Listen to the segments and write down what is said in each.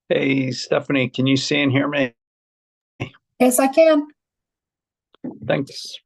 Hey, Stephanie, can you see and hear me? Yes, I can. Thanks.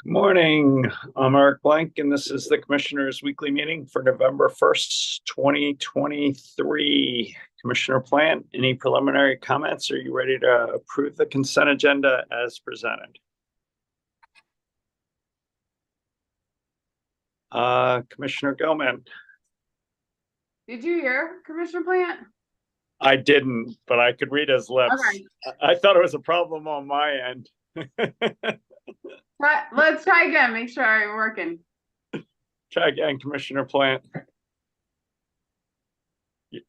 Good morning. I'm Eric Blank, and this is the Commissioners' Weekly Meeting for November 1st, 2023. Commissioner Plant, any preliminary comments? Are you ready to approve the consent agenda as presented? Commissioner Gilman? Did you hear Commissioner Plant? I didn't, but I could read his lips. Okay. I thought it was a problem on my end. Let's try again. Make sure I'm working. Try again, Commissioner Plant.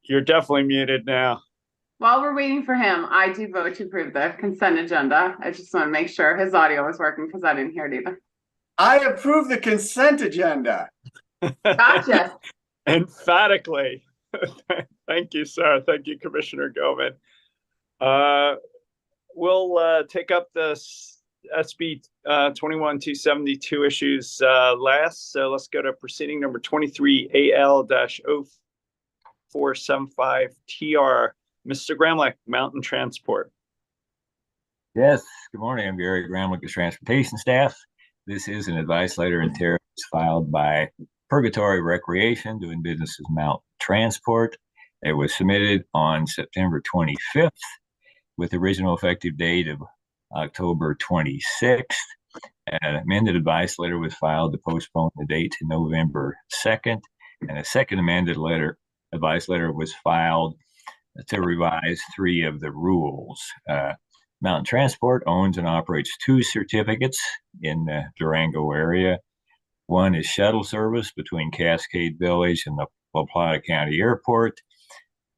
You're definitely muted now. While we're waiting for him, I do vote to approve the consent agenda. I just want to make sure his audio is working because I didn't hear it either. I approve the consent agenda. Gotcha. Emphatically. Thank you, sir. Thank you, Commissioner Gilman. We'll take up the SB 21-272 issues last. So let's go to proceeding number 23 AL-0475TR. Mr. Gramlich, Mountain Transport. Yes, good morning. I'm Gary Gramlich with Transportation Staff. This is an advice letter and tariff filed by Purgatory Recreation, doing business as Mountain Transport. It was submitted on September 25th with the original effective date of October 26th. An amended advice letter was filed to postpone the date to November 2nd, and a second amended advice letter was filed to revise 3 of the rules. Mountain Transport owns and operates 2 certificates in the Durango area. One is shuttle service between Cascade Village and the La Plata County Airport,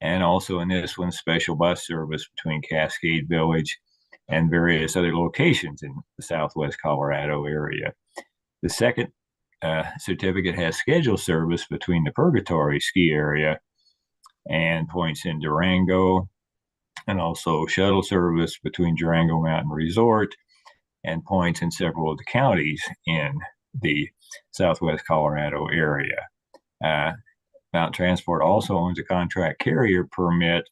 and also in this one, special bus service between Cascade Village and various other locations in the Southwest Colorado area. The second certificate has scheduled service between the Purgatory ski area and points in Durango, and also shuttle service between Durango Mountain Resort and points in several of the counties in the Southwest Colorado area. Mountain Transport also owns a contract carrier permit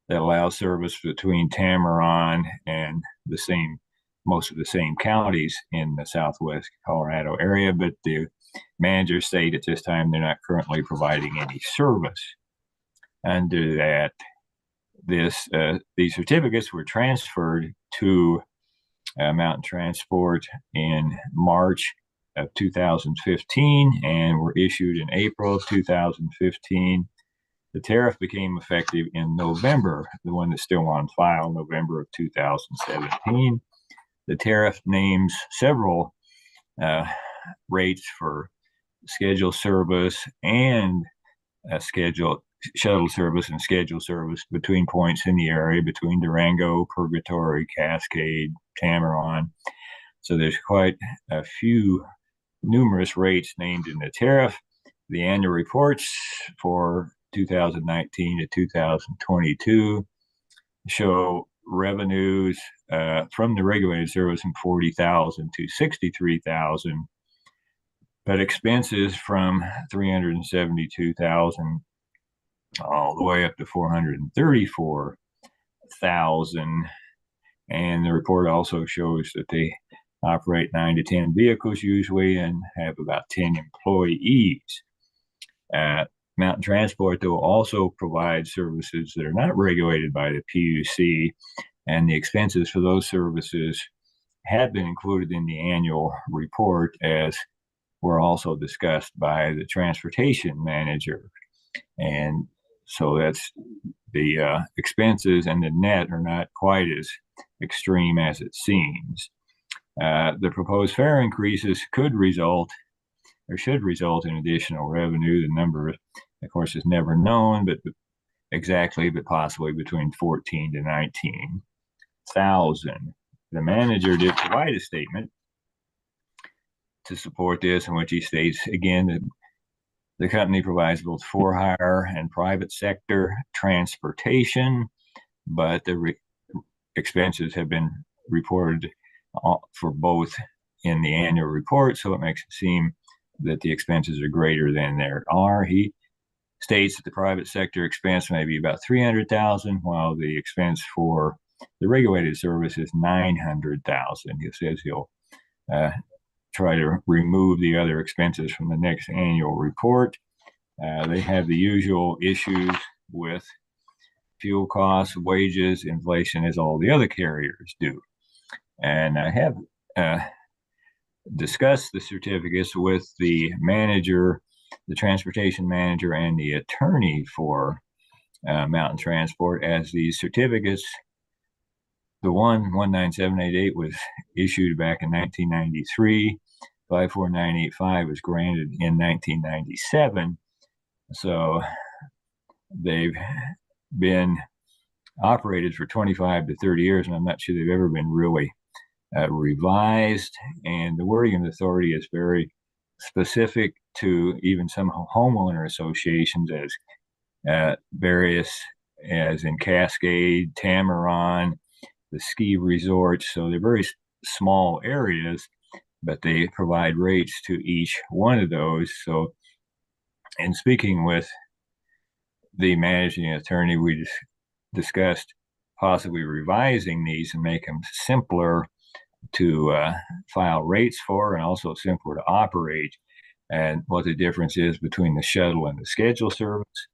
that allows service between Tamarron and most of the same counties in the Southwest Colorado area, but the managers state at this time they're not currently providing any service. Under that, these certificates were transferred to Mountain Transport in March of 2015 and were issued in April of 2015. The tariff became effective in November, the one that's still on file, November of 2017. The tariff names several rates for scheduled service and scheduled shuttle service and scheduled service between points in the area between Durango, Purgatory, Cascade, Tamarron. So there's quite a few numerous rates named in the tariff. The annual reports for 2019 to 2022 show revenues from the regulated service from $40,000 to $63,000, but expenses from $372,000 all the way up to $434,000. And the report also shows that they operate 9 to 10 vehicles usually and have about 10 employees. Mountain Transport, though, also provides services that are not regulated by the PUC, and the expenses for those services have been included in the annual report, as were also discussed by the transportation manager. And so that's the expenses and the net are not quite as extreme as it seems. The proposed fare increases could result or should result in additional revenue. The number, of course, is never known, but exactly, but possibly between 14 to 19,000. The manager did provide a statement to support this, in which he states again that the company provides both for-hire and private sector transportation, but the expenses have been reported for both in the annual report, so it makes it seem that the expenses are greater than there are. He states that the private sector expense may be about $300,000, while the expense for the regulated service is $900,000. He says he'll try to remove the other expenses from the next annual report. They have the usual issues with fuel costs, wages, inflation, as all the other carriers do. And I have discussed the certificates with the manager, the transportation manager, and the attorney for Mountain Transport, as these certificates, the 19788 was issued back in 1993. 54985 was granted in 1997. So they've been operated for 25 to 30 years, and I'm not sure they've ever been really revised. And the wording of the authority is very specific to even some homeowner associations, as various, as in Cascade, Tamaron, the ski resorts. So they're very small areas, but they provide rates to each one of those. So in speaking with the managing attorney, we just discussed possibly revising these and make them simpler to file rates for, and also simpler to operate, and what the difference is between the shuttle and the schedule service,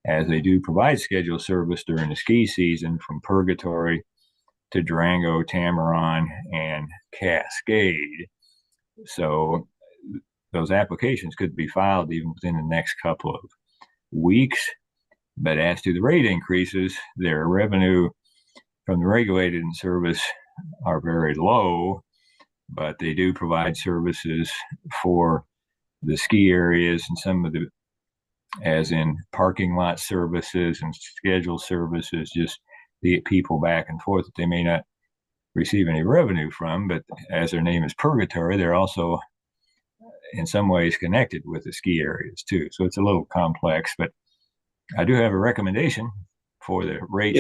as they do provide schedule service during the ski season from Purgatory to Durango, Tamaron, and Cascade. So those applications could be filed even within the next couple of weeks. But as to the rate increases, their revenue from the regulated service are very low, but they do provide services for the ski areas and some of the, as in parking lot services and schedule services, just to get people back and forth that they may not receive any revenue from. But as their name is Purgatory, they're also in some ways connected with the ski areas too. So it's a little complex, but I do have a recommendation for the rates.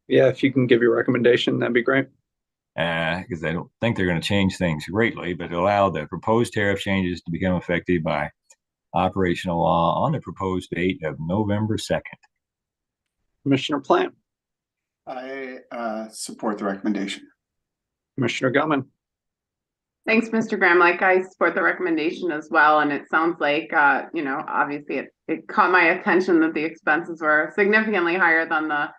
If you can give your recommendation, that'd be great. Because I don't think they're going to change things greatly, but allow the proposed tariff changes to become effective by operational law on the proposed date of November 2nd. Commissioner Plant. I support the recommendation. Commissioner Gellman. Thanks, Mr. Graham. Like, I support the recommendation as well. And it sounds like, obviously it caught my attention that the expenses were significantly higher than the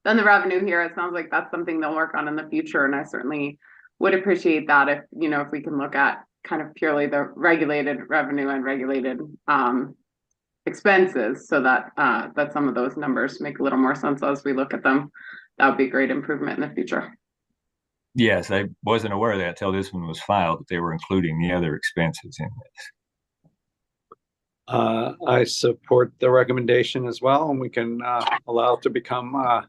revenue here. It sounds like that's something they'll work on in the future. And I certainly would appreciate that if we can look at kind of purely the regulated revenue and regulated expenses, so that that some of those numbers make a little more sense as we look at them. That would be a great improvement in the future. Yes, I wasn't aware of that until this one was filed, that they were including the other expenses in this. I support the recommendation as well, and we can allow it to become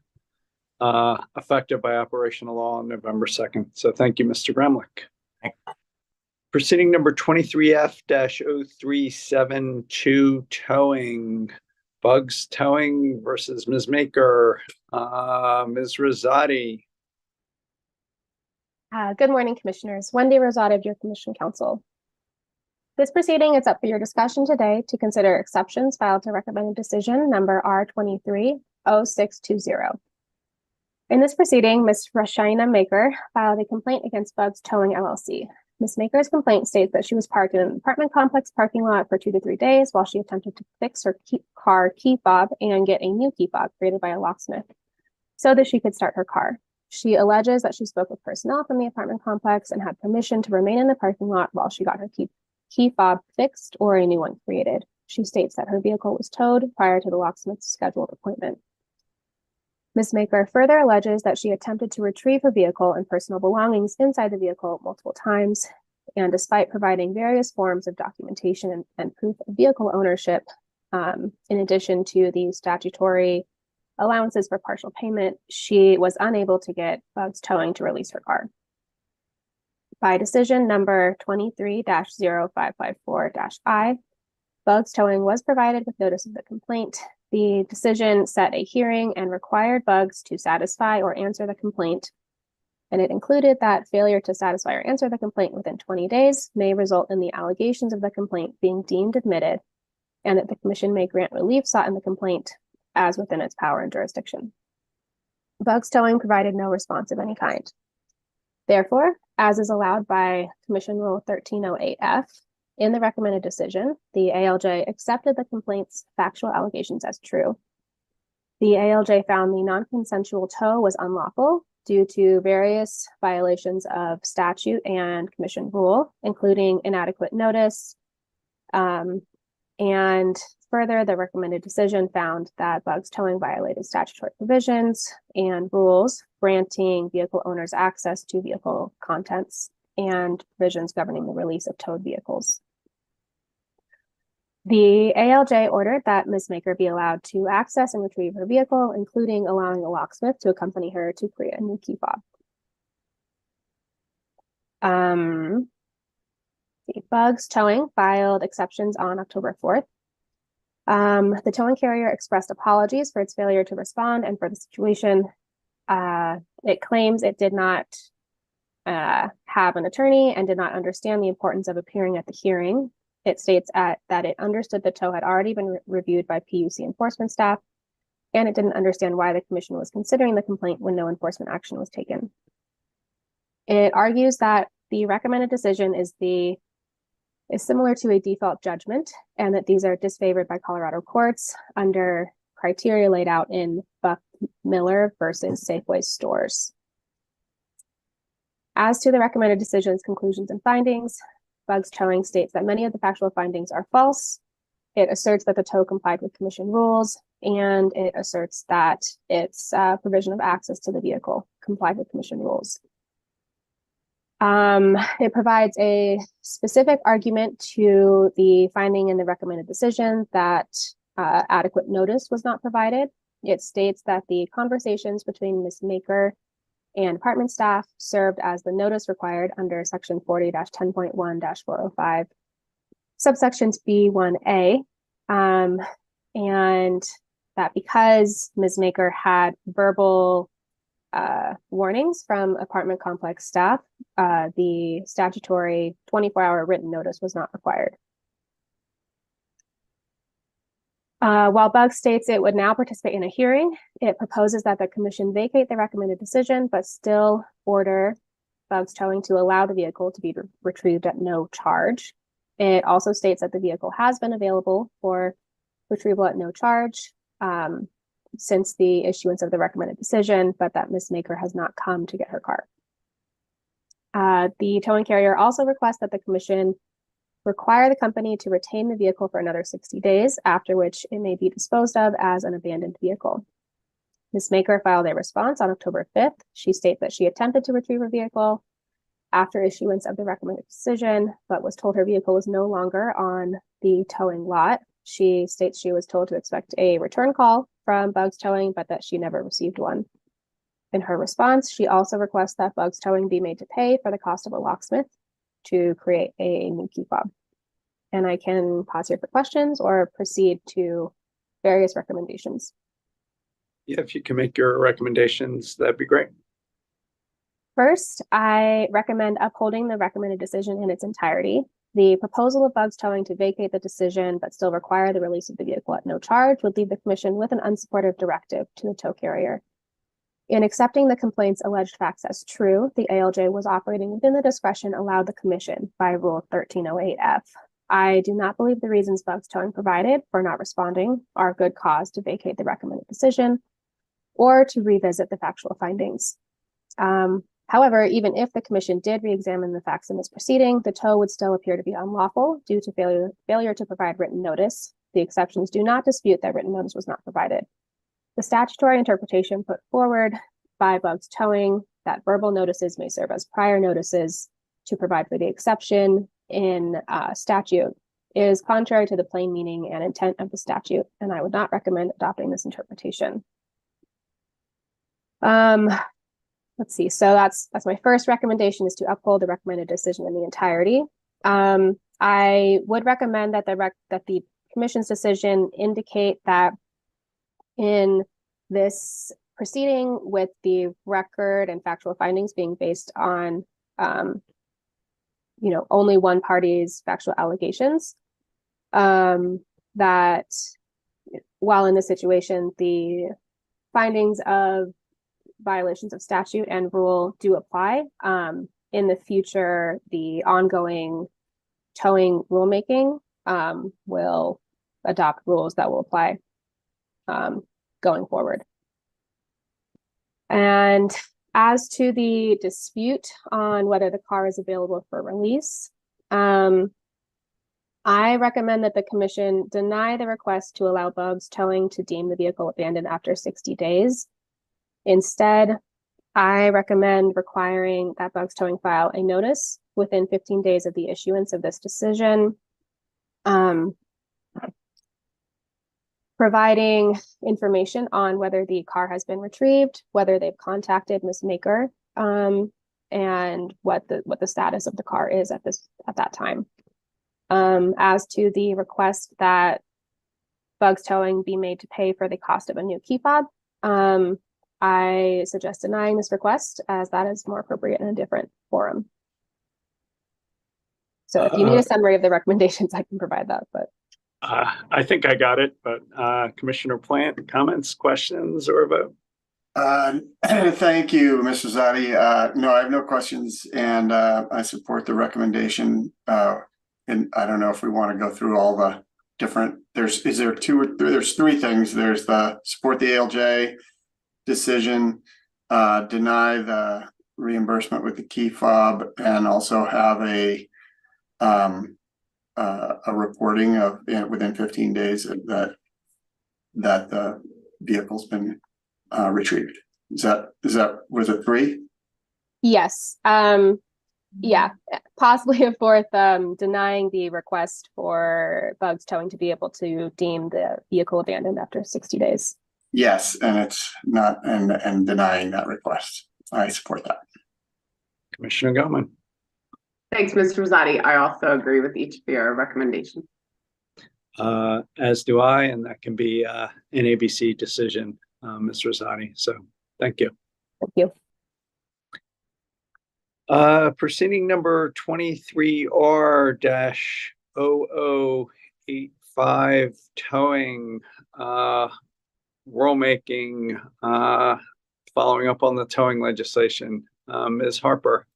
effective by operational law on November 2nd. So thank you, Mr. Gremlick. Proceeding number 23F-0372, towing. Bugs Towing versus Ms. Maker. Ms. Rosati. Good morning, Commissioners. Wendy Rosati of your Commission Council. This proceeding is up for your discussion today to consider exceptions filed to recommended decision number R230620. In this proceeding, Ms. Rashaina Maker filed a complaint against Bugs Towing LLC. Ms. Maker's complaint states that she was parked in an apartment complex parking lot for 2 to 3 days while she attempted to fix her car key fob and get a new key fob created by a locksmith so that she could start her car. She alleges that she spoke with personnel from the apartment complex and had permission to remain in the parking lot while she got her key fob fixed or a new one created. She states that her vehicle was towed prior to the locksmith's scheduled appointment. Ms. Maker further alleges that she attempted to retrieve her vehicle and personal belongings inside the vehicle multiple times, and despite providing various forms of documentation and proof of vehicle ownership, in addition to the statutory allowances for partial payment, she was unable to get Bugs Towing to release her car. By decision number 23-0554-I, Bugs Towing was provided with notice of the complaint. The decision set a hearing and required Bugs to satisfy or answer the complaint, and it included that failure to satisfy or answer the complaint within 20 days may result in the allegations of the complaint being deemed admitted, and that the Commission may grant relief sought in the complaint as within its power and jurisdiction. Bugs Towing provided no response of any kind. Therefore, as is allowed by Commission Rule 1308F. In the recommended decision, the ALJ accepted the complaint's factual allegations as true. The ALJ found the non-consensual tow was unlawful due to various violations of statute and commission rule, including inadequate notice. And further, the recommended decision found that Bugs Towing violated statutory provisions and rules granting vehicle owners access to vehicle contents and provisions governing the release of towed vehicles. The ALJ ordered that Ms. Maker be allowed to access and retrieve her vehicle, including allowing a locksmith to accompany her to create a new key fob. Bugs Towing filed exceptions on October 4th. The towing carrier expressed apologies for its failure to respond and for the situation. It claims it did not have an attorney and did not understand the importance of appearing at the hearing. It states that it understood the tow had already been reviewed by PUC enforcement staff, and it didn't understand why the commission was considering the complaint when no enforcement action was taken. It argues that the recommended decision is similar to a default judgment, and that these are disfavored by Colorado courts under criteria laid out in Buck Miller versus Safeway stores. As to the recommended decision's conclusions and findings, Bugs Towing states that many of the factual findings are false. It asserts that the tow complied with commission rules, and it asserts that its provision of access to the vehicle complied with commission rules. It provides a specific argument to the finding in the recommended decision that adequate notice was not provided. It states that the conversations between Ms. Maker and department staff served as the notice required under section 40-10.1-405, subsections B1A, and that because Ms. Maker had verbal warnings from apartment complex staff, the statutory 24-hour written notice was not required. While Bugs states it would now participate in a hearing, it proposes that the commission vacate the recommended decision, but still order Bugs Towing to allow the vehicle to be retrieved at no charge. It also states that the vehicle has been available for retrieval at no charge since the issuance of the recommended decision, but that Ms. Maker has not come to get her car. The towing carrier also requests that the commission require the company to retain the vehicle for another 60 days, after which it may be disposed of as an abandoned vehicle. Ms. Maker filed a response on October 5th. She states that she attempted to retrieve her vehicle after issuance of the recommended decision, but was told her vehicle was no longer on the towing lot. She states she was told to expect a return call from Bugs Towing, but that she never received one. In her response, she also requests that Bugs Towing be made to pay for the cost of a locksmith to create a new key fob. And I can pause here for questions or proceed to various recommendations. Yeah, if you can make your recommendations, that'd be great. First, I recommend upholding the recommended decision in its entirety. The proposal of Bugs Towing to vacate the decision but still require the release of the vehicle at no charge would leave the commission with an unsupportive directive to the tow carrier. In accepting the complaint's alleged facts as true, the ALJ was operating within the discretion allowed the commission by Rule 1308F. I do not believe the reasons Bugs Towing provided for not responding are good cause to vacate the recommended decision or to revisit the factual findings. However, even if the commission did re-examine the facts in this proceeding, the tow would still appear to be unlawful due to failure to provide written notice. The exceptions do not dispute that written notice was not provided. The statutory interpretation put forward by Bugs Towing that verbal notices may serve as prior notices to provide for the exception in statute is contrary to the plain meaning and intent of the statute, and I would not recommend adopting this interpretation. Let's see. So that's my first recommendation, is to uphold the recommended decision in the entirety. I would recommend that the commission's decision indicate that in this proceeding, with the record and factual findings being based on only one party's factual allegations, that while in this situation the findings of violations of statute and rule do apply, in the future, the ongoing towing rulemaking will adopt rules that will apply going forward. And as to the dispute on whether the car is available for release, I recommend that the commission deny the request to allow Bugs Towing to deem the vehicle abandoned after 60 days. Instead, I recommend requiring that Bugs Towing file a notice within 15 days of the issuance of this decision, providing information on whether the car has been retrieved, whether they've contacted Ms. Maker, and what the status of the car is at that time. As to the request that Bugs Towing be made to pay for the cost of a new key fob, I suggest denying this request, as that is more appropriate in a different forum. So if you need a summary of the recommendations, I can provide that, but. I think I got it, but Commissioner Plant, comments, questions, or a vote? Thank you, Mr. Zadi. No, I have no questions, and I support the recommendation. And I don't know if we want to go through all the different, there's three things. There's the support the ALJ decision, deny the reimbursement with the key fob, and also have a reporting of within 15 days that the vehicle's been retrieved. Was it three? Yes. Yeah, possibly a fourth, denying the request for Bugs Towing to be able to deem the vehicle abandoned after 60 days. Yes, and it's not, and denying that request. I support that. Commissioner Goldman. Thanks, Mr. Rosati. I also agree with each of your recommendations. As do I, and that can be an ABC decision, Ms. Rosati. So thank you. Thank you. Proceeding number 23R-0085, towing, rulemaking, following up on the towing legislation. Ms. Harper.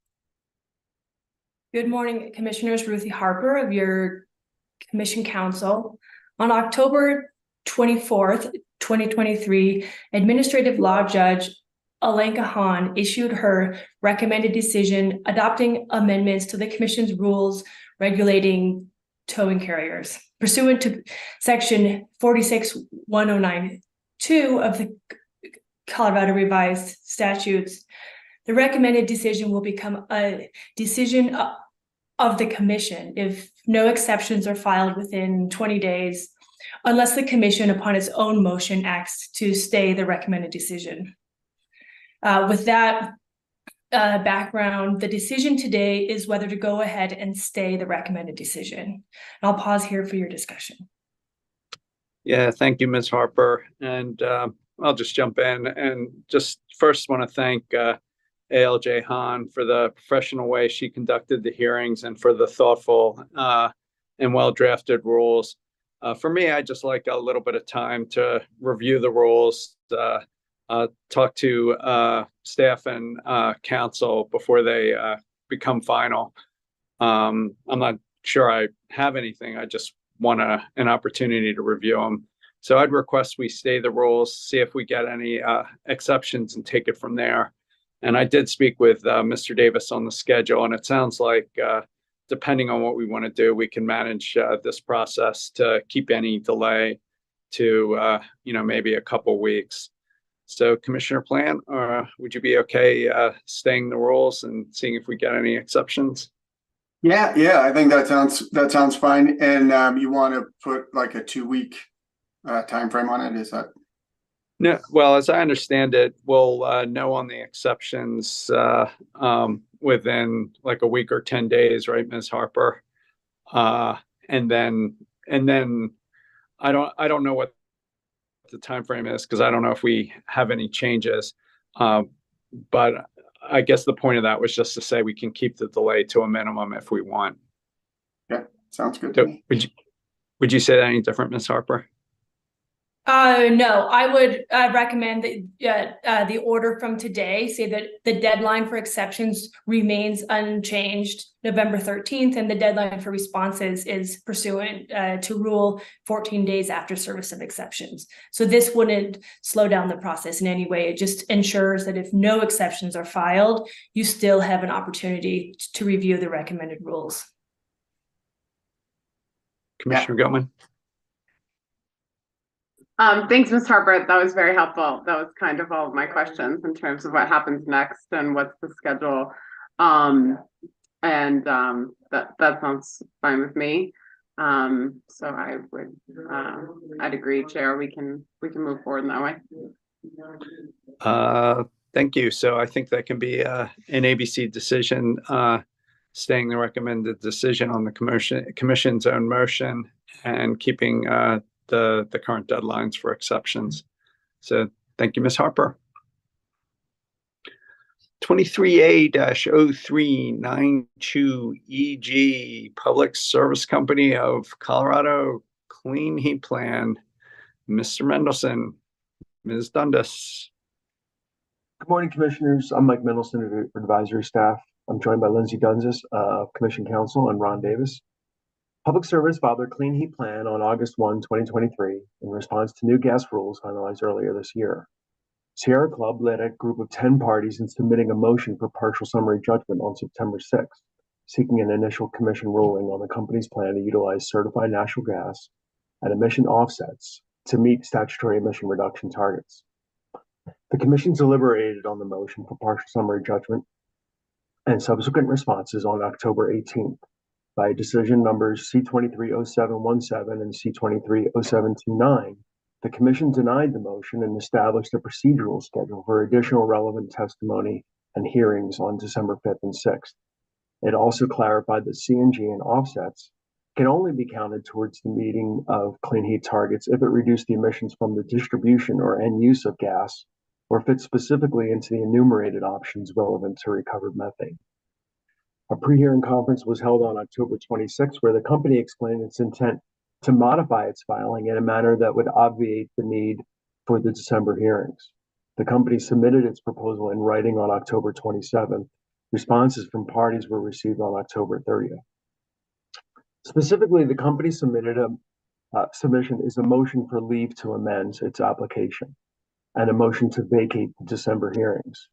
Good morning, Commissioners. Ruthie Harper of your Commission Council. On October 24th, 2023, Administrative Law Judge Alenka Hahn issued her recommended decision adopting amendments to the Commission's rules regulating towing carriers. Pursuant to Section 461092 of the Colorado Revised Statutes, the recommended decision will become a decision of the Commission if no exceptions are filed within 20 days, unless the Commission, upon its own motion, acts to stay the recommended decision. With that background, the decision today is whether to go ahead and stay the recommended decision. I'll pause here for your discussion. Yeah, thank you, Ms. Harper. And I'll just jump in and just first want to thank ALJ Hahn for the professional way she conducted the hearings and for the thoughtful and well-drafted rules. For me, I just like a little bit of time to review the rules, talk to staff and council before they become final. I'm not sure I have anything. I just want an opportunity to review them. So I'd request we stay the rules, see if we get any exceptions and take it from there. And I did speak with Mr. Davis on the schedule, and it sounds like depending on what we want to do, we can manage this process to keep any delay to maybe a couple weeks. So Commissioner Plant, would you be okay staying the rules and seeing if we get any exceptions? Yeah, I think that sounds fine. And you want to put like a 2-week time frame on it? Is that? No, well, as I understand it, we'll know on the exceptions within like a week or 10 days, right, Ms. Harper? And then I don't know what the time frame is because I don't know if we have any changes. But I guess the point of that was just to say we can keep the delay to a minimum if we want. Yeah, sounds good to me. Would you say that any different, Ms. Harper? No, I would recommend that the order from today say that the deadline for exceptions remains unchanged, November 13th, and the deadline for responses is pursuant to rule 14 days after service of exceptions. So this wouldn't slow down the process in any way. It just ensures that if no exceptions are filed, you still have an opportunity to review the recommended rules. Commissioner Gutman? Thanks, Ms. Harper. That was very helpful. That was kind of all of my questions in terms of what happens next and what's the schedule. That sounds fine with me. So I would, I'd agree, Chair. We can move forward in that way. Thank you. So I think that can be an ABC decision, staying the recommended decision on the commission's own motion and keeping the current deadlines for exceptions. So thank you, Ms. Harper. 23A-0392EG, Public Service Company of Colorado Clean Heat Plan. Mr. Mendelson, Ms. Dundas. Good morning, Commissioners. I'm Mike Mendelson of Advisory Staff. I'm joined by Lindsay Dundas of Commission Counsel and Ron Davis. Public Service filed their Clean Heat Plan on August 1, 2023 in response to new gas rules finalized earlier this year. Sierra Club led a group of 10 parties in submitting a motion for partial summary judgment on September 6th, seeking an initial commission ruling on the company's plan to utilize certified natural gas and emission offsets to meet statutory emission reduction targets. The Commission deliberated on the motion for partial summary judgment and subsequent responses on October 18th by decision numbers C-230717 and C-230729. The Commission denied the motion and established a procedural schedule for additional relevant testimony and hearings on December 5th and 6th. It also clarified that CNG and offsets can only be counted towards the meeting of clean heat targets if it reduced the emissions from the distribution or end use of gas, or fits specifically into the enumerated options relevant to recovered methane. A pre-hearing conference was held on October 26th, where the company explained its intent to modify its filing in a manner that would obviate the need for the December hearings. The company submitted its proposal in writing on October 27th. Responses from parties were received on October 30th. Specifically, the company submitted submission is a motion for leave to amend its application and a motion to vacate the December hearings.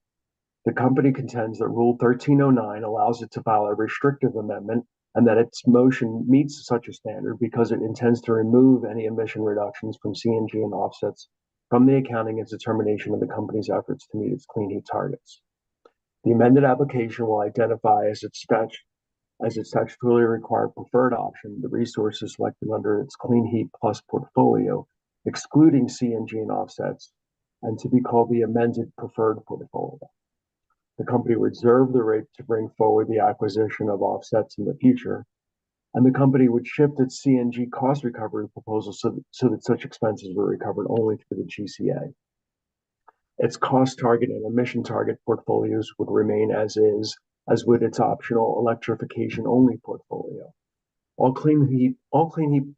The company contends that Rule 1309 allows it to file a restrictive amendment and that its motion meets such a standard because it intends to remove any emission reductions from CNG and offsets from the accounting and determination of the company's efforts to meet its clean heat targets. The amended application will identify as its statutorily required preferred option the resources selected under its Clean Heat Plus portfolio, excluding CNG and offsets, and to be called the amended preferred portfolio. The company would reserve the right to bring forward the acquisition of offsets in the future, and the company would shift its CNG cost recovery proposal so that such expenses were recovered only through the GCA. Its cost target and emission target portfolios would remain as is, as would its optional electrification only portfolio. All clean heat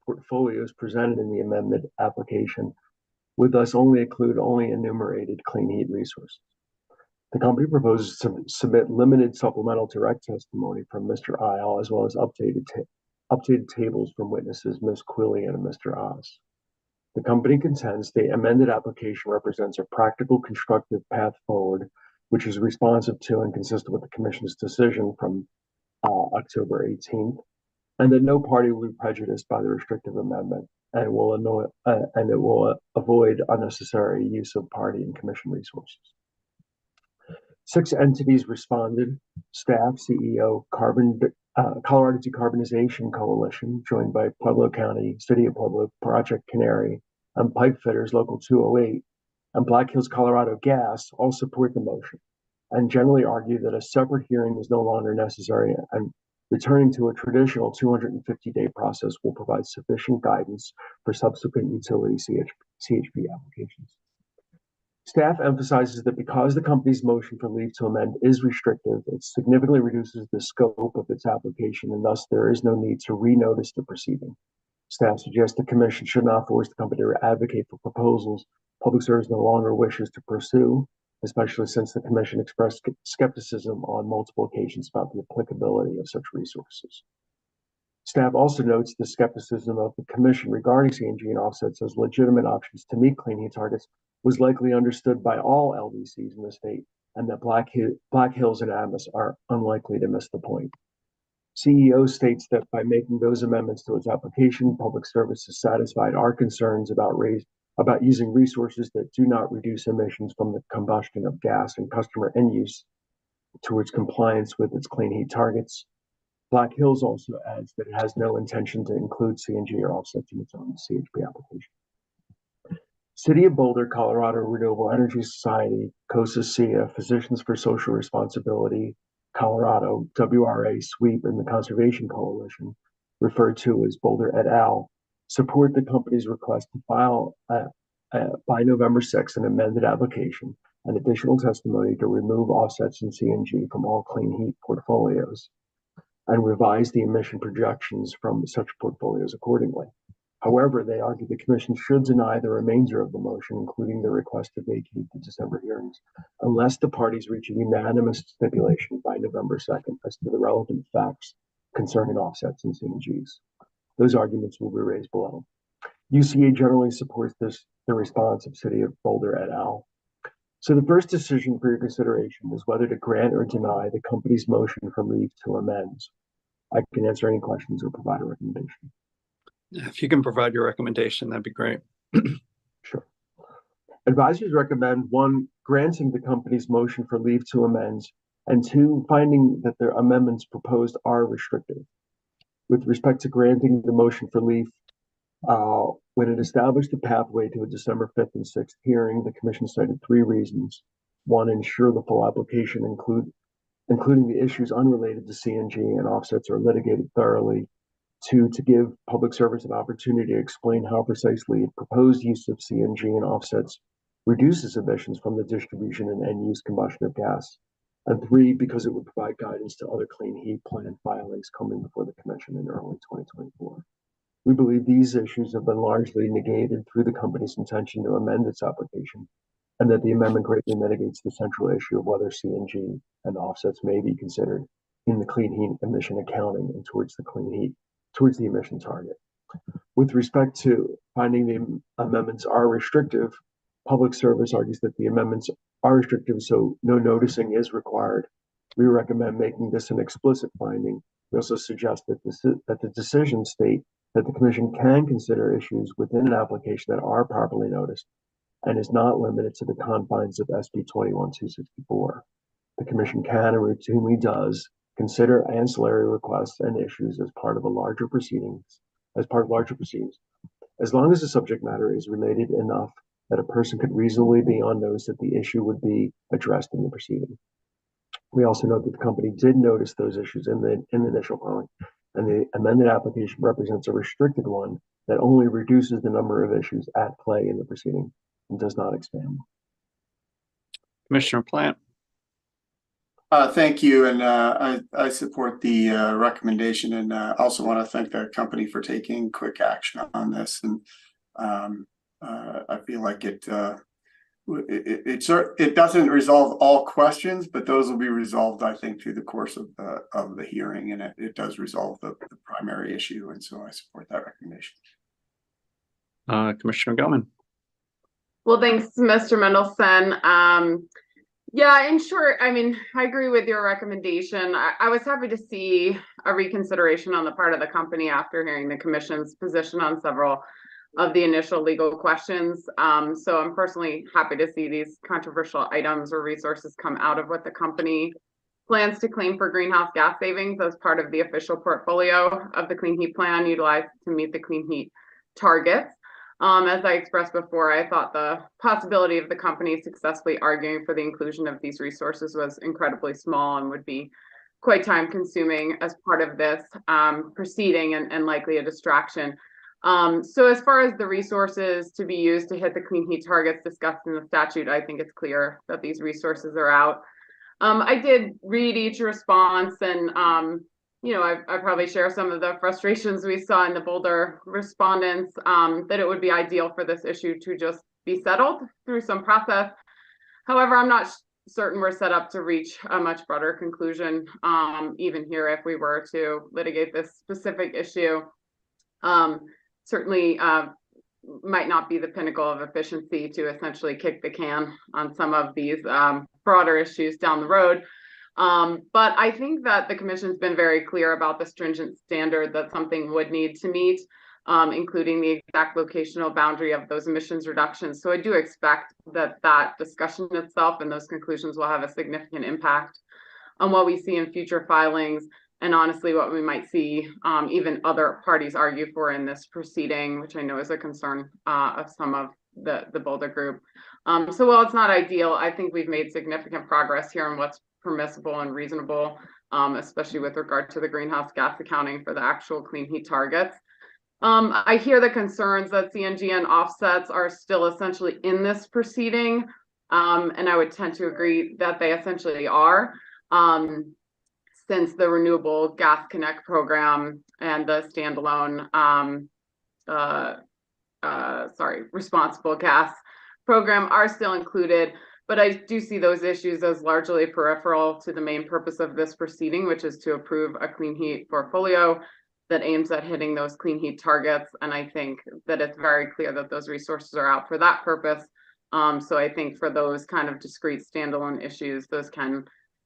portfolios presented in the amended application would thus only include enumerated clean heat resources. The company proposes to submit limited supplemental direct testimony from Mr. Isle, as well as updated tables from witnesses Ms. Quilly and Mr. Oz. The company contends the amended application represents a practical, constructive path forward, which is responsive to and consistent with the Commission's decision from October 18th, and that no party will be prejudiced by the restrictive amendment, and it will avoid unnecessary use of party and Commission resources. 6 entities responded: staff, CEO, Colorado Decarbonization Coalition, joined by Pueblo County, City of Pueblo, Project Canary, and Pipe Fitters Local 208, and Black Hills Colorado Gas all support the motion and generally argue that a separate hearing is no longer necessary, and returning to a traditional 250-day process will provide sufficient guidance for subsequent utility CHP applications. Staff emphasizes that because the company's motion for leave to amend is restrictive, it significantly reduces the scope of its application, and thus there is no need to renotice the proceeding. Staff suggests the commission should not force the company to advocate for proposals public service no longer wishes to pursue, especially since the commission expressed skepticism on multiple occasions about the applicability of such resources. Staff also notes the skepticism of the commission regarding CNG and offsets as legitimate options to meet clean heat targets was likely understood by all LDCs in the state, and that Black Hills and Amos are unlikely to miss the point. CEO states that by making those amendments to its application, Public Service has satisfied our concerns about using resources that do not reduce emissions from the combustion of gas and customer end use towards compliance with its clean heat targets. Black Hills also adds that it has no intention to include CNG or offsets in its own CHP application. City of Boulder, Colorado Renewable Energy Society, COSA-SEA, Physicians for Social Responsibility, Colorado, WRA, SWEEP, and the Conservation Coalition, referred to as Boulder et al., support the company's request to file by November 6th an amended application and additional testimony to remove offsets in CNG from all clean heat portfolios and revise the emission projections from such portfolios accordingly. However, they argue the commission should deny the remainder of the motion, including the request to vacate the December hearings, unless the parties reach a unanimous stipulation by November 2nd as to the relevant facts concerning offsets and CNGs. Those arguments will be raised below. UCA generally supports the response of City of Boulder et al. So the first decision for your consideration is whether to grant or deny the company's motion for leave to amend. I can answer any questions or provide a recommendation. If you can provide your recommendation, that'd be great. Sure. Advisors recommend 1, granting the company's motion for leave to amend, and 2, finding that the amendments proposed are restrictive. With respect to granting the motion for leave, when it established a pathway to a December 5th and 6th hearing, the commission cited 3 reasons. 1, ensure the full application, including the issues unrelated to CNG and offsets, are litigated thoroughly. 2, to give public service an opportunity to explain how precisely proposed use of CNG and offsets reduces emissions from the distribution and end-use combustion of gas. And 3, because it would provide guidance to other clean heat plan filings coming before the commission in early 2024. We believe these issues have been largely negated through the company's intention to amend its application, and that the amendment greatly mitigates the central issue of whether CNG and offsets may be considered in the clean heat emission accounting and towards the emission target. With respect to finding the amendments are restrictive, Public Service argues that the amendments are restrictive, so no noticing is required. We recommend making this an explicit finding. We also suggest that the decision state that the Commission can consider issues within an application that are properly noticed and is not limited to the confines of SB 21-264. The Commission can and routinely does consider ancillary requests and issues as part of larger proceedings, as long as the subject matter is related enough that a person could reasonably be on notice that the issue would be addressed in the proceeding. We also note that the company did notice those issues in the initial filing, and the amended application represents a restricted one that only reduces the number of issues at play in the proceeding and does not expand. Commissioner Plant. Thank you, and I support the recommendation, and also want to thank the company for taking quick action on this. And I feel like it doesn't resolve all questions, but those will be resolved, I think, through the course of the hearing, and it does resolve the primary issue, and so I support that recommendation. Commissioner Gellman. Well, thanks, Mr. Mendelson. Yeah, in short, I mean, I agree with your recommendation. I was happy to see a reconsideration on the part of the company after hearing the commission's position on several of the initial legal questions. So I'm personally happy to see these controversial items or resources come out of what the company plans to claim for greenhouse gas savings as part of the official portfolio of the Clean Heat Plan utilized to meet the clean heat targets. As I expressed before, I thought the possibility of the company successfully arguing for the inclusion of these resources was incredibly small and would be quite time consuming as part of this proceeding and likely a distraction. So as far as the resources to be used to hit the clean heat targets discussed in the statute, I think it's clear that these resources are out. I did read each response, and I probably share some of the frustrations we saw in the Boulder respondents, that it would be ideal for this issue to just be settled through some process. However, I'm not certain we're set up to reach a much broader conclusion, even here if we were to litigate this specific issue. Certainly might not be the pinnacle of efficiency to essentially kick the can on some of these broader issues down the road. But I think that the commission's been very clear about the stringent standard that something would need to meet, including the exact locational boundary of those emissions reductions. So I do expect that that discussion itself and those conclusions will have a significant impact on what we see in future filings, and honestly, what we might see even other parties argue for in this proceeding, which I know is a concern of some of the Boulder group. So while it's not ideal, I think we've made significant progress here on what's permissible and reasonable, especially with regard to the greenhouse gas accounting for the actual clean heat targets. I hear the concerns that CNG and offsets are still essentially in this proceeding, and I would tend to agree that they essentially are. Since the Renewable Gas Connect program and the standalone, responsible gas program are still included, but I do see those issues as largely peripheral to the main purpose of this proceeding, which is to approve a clean heat portfolio that aims at hitting those clean heat targets. And I think that it's very clear that those resources are out for that purpose. So I think for those kind of discrete standalone issues, those can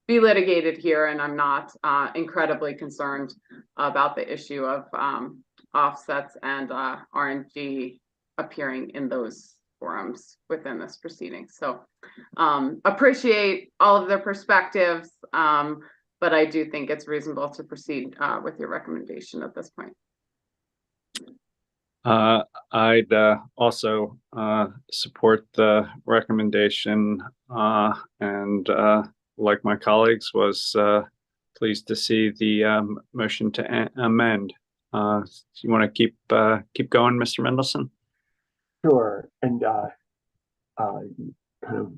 be litigated here, and I'm not incredibly concerned about the issue of offsets and RNG appearing in those forums within this proceeding. So appreciate all of their perspectives, but I do think it's reasonable to proceed with your recommendation at this point. I'd also support the recommendation, and like my colleagues, was pleased to see the motion to amend. You want to keep going, Mr. Mendelson? Sure, and you kind of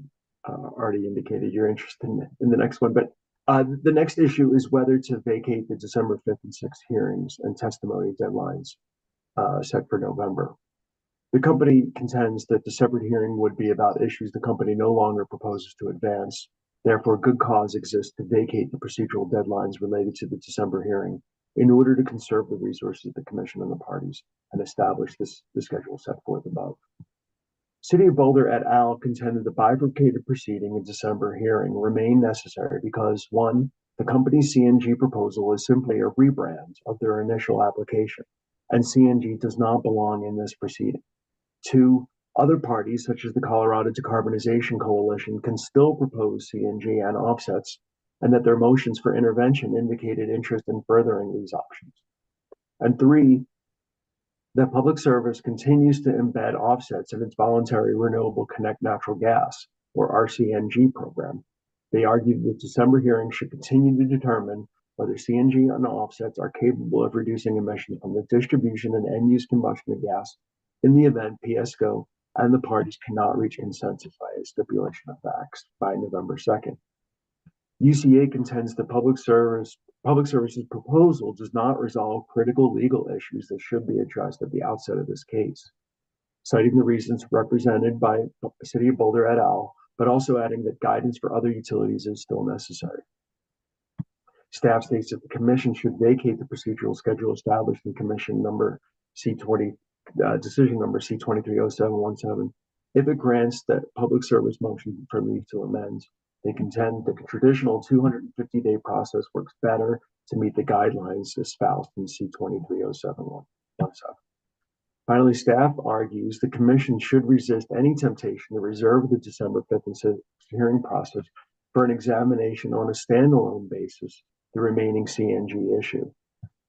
already indicated you're interested in the next one, but the next issue is whether to vacate the December 5th and 6th hearings and testimony deadlines set for November. The company contends that the separate hearing would be about issues the company no longer proposes to advance. Therefore, good cause exists to vacate the procedural deadlines related to the December hearing in order to conserve the resources of the commission and the parties and establish the schedule set forth above. City of Boulder et al. Contended the bifurcated proceeding and December hearing remain necessary because, one, the company's CNG proposal is simply a rebrand of their initial application, and CNG does not belong in this proceeding. Two, other parties, such as the Colorado Decarbonization Coalition, can still propose CNG and offsets, and that their motions for intervention indicated interest in furthering these options. And three, that Public Service continues to embed offsets in its voluntary Renewable Connect Natural Gas, or RCNG program. They argued that December hearings should continue to determine whether CNG and offsets are capable of reducing emissions from the distribution and end-use combustion of gas in the event PSCO and the parties cannot reach consensus by a stipulation of facts by November 2nd. UCA contends the Public Service's proposal does not resolve critical legal issues that should be addressed at the outset of this case, citing the reasons represented by City of Boulder et al., but also adding that guidance for other utilities is still necessary. Staff states that the commission should vacate the procedural schedule established in Commission number C20, decision number C230717 if it grants that Public Service motion for leave to amend. They contend that the traditional 250-day process works better to meet the guidelines espoused in C230717. Finally, staff argues the commission should resist any temptation to reserve the December 5th and 6th hearing process for an examination on a standalone basis, the remaining CNG issue.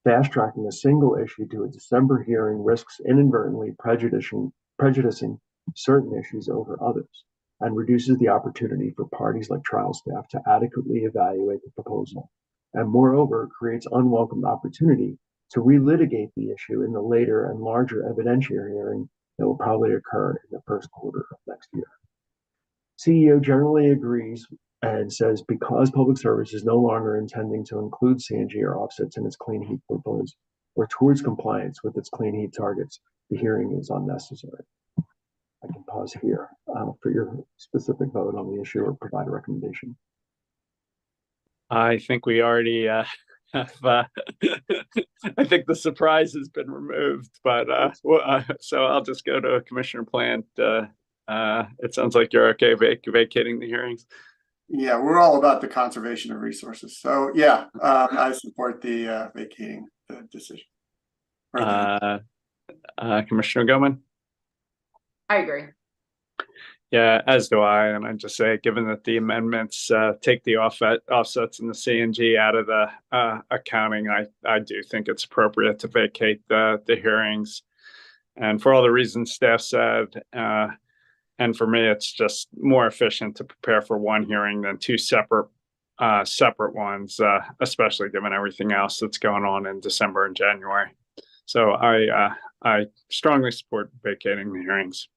Fast-tracking a single issue to a December hearing risks inadvertently prejudicing certain issues over others and reduces the opportunity for parties like trial staff to adequately evaluate the proposal, and moreover creates unwelcome opportunity to relitigate the issue in the later and larger evidentiary hearing that will probably occur in the first quarter of next year. CEO generally agrees and says, because Public Service is no longer intending to include CNG or offsets in its clean heat proposed or towards compliance with its clean heat targets, the hearing is unnecessary. I can pause here for your specific vote on the issue or provide a recommendation. I think we already have, I think the surprise has been removed, but so I'll just go to Commissioner Plant. It sounds like you're okay vacating the hearings. Yeah, we're all about the conservation of resources. So yeah, I support the vacating the decision. Commissioner Goman? I agree. Yeah, as do I. And I just say, given that the amendments take the offsets and the CNG out of the accounting, I do think it's appropriate to vacate the hearings. And for all the reasons staff said, and for me, it's just more efficient to prepare for one hearing than two separate ones, especially given everything else that's going on in December and January. So I strongly support vacating the hearings.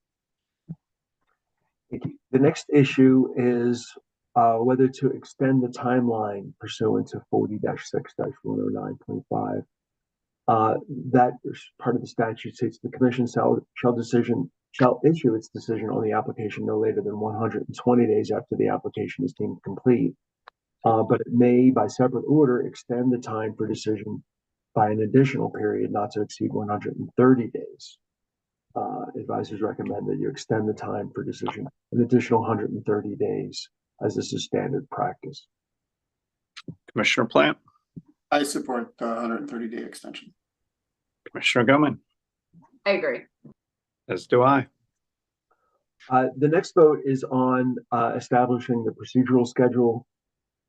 The next issue is whether to extend the timeline pursuant to 40-6-109.5. That part of the statute states the commission shall issue its decision on the application no later than 120 days after the application is deemed complete. But it may, by separate order, extend the time for decision by an additional period not to exceed 130 days. Advisors recommend that you extend the time for decision an additional 130 days, as this is standard practice. Commissioner Plant? I support the 130-day extension. Commissioner Goman? I agree. As do I. The next vote is on establishing the procedural schedule.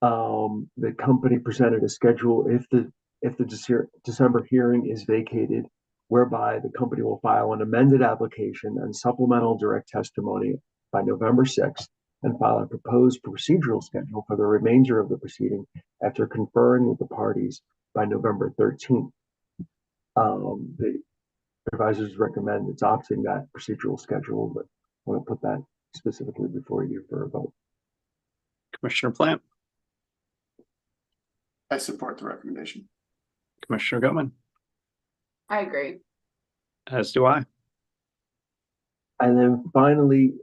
The company presented a schedule if the December hearing is vacated, whereby the company will file an amended application and supplemental direct testimony by November 6th and file a proposed procedural schedule for the remainder of the proceeding after conferring with the parties by November 13th. The advisors recommend adopting that procedural schedule, but I want to put that specifically before you for a vote. Commissioner Plant? I support the recommendation. Commissioner Goman? I agree. As do I. And then finally,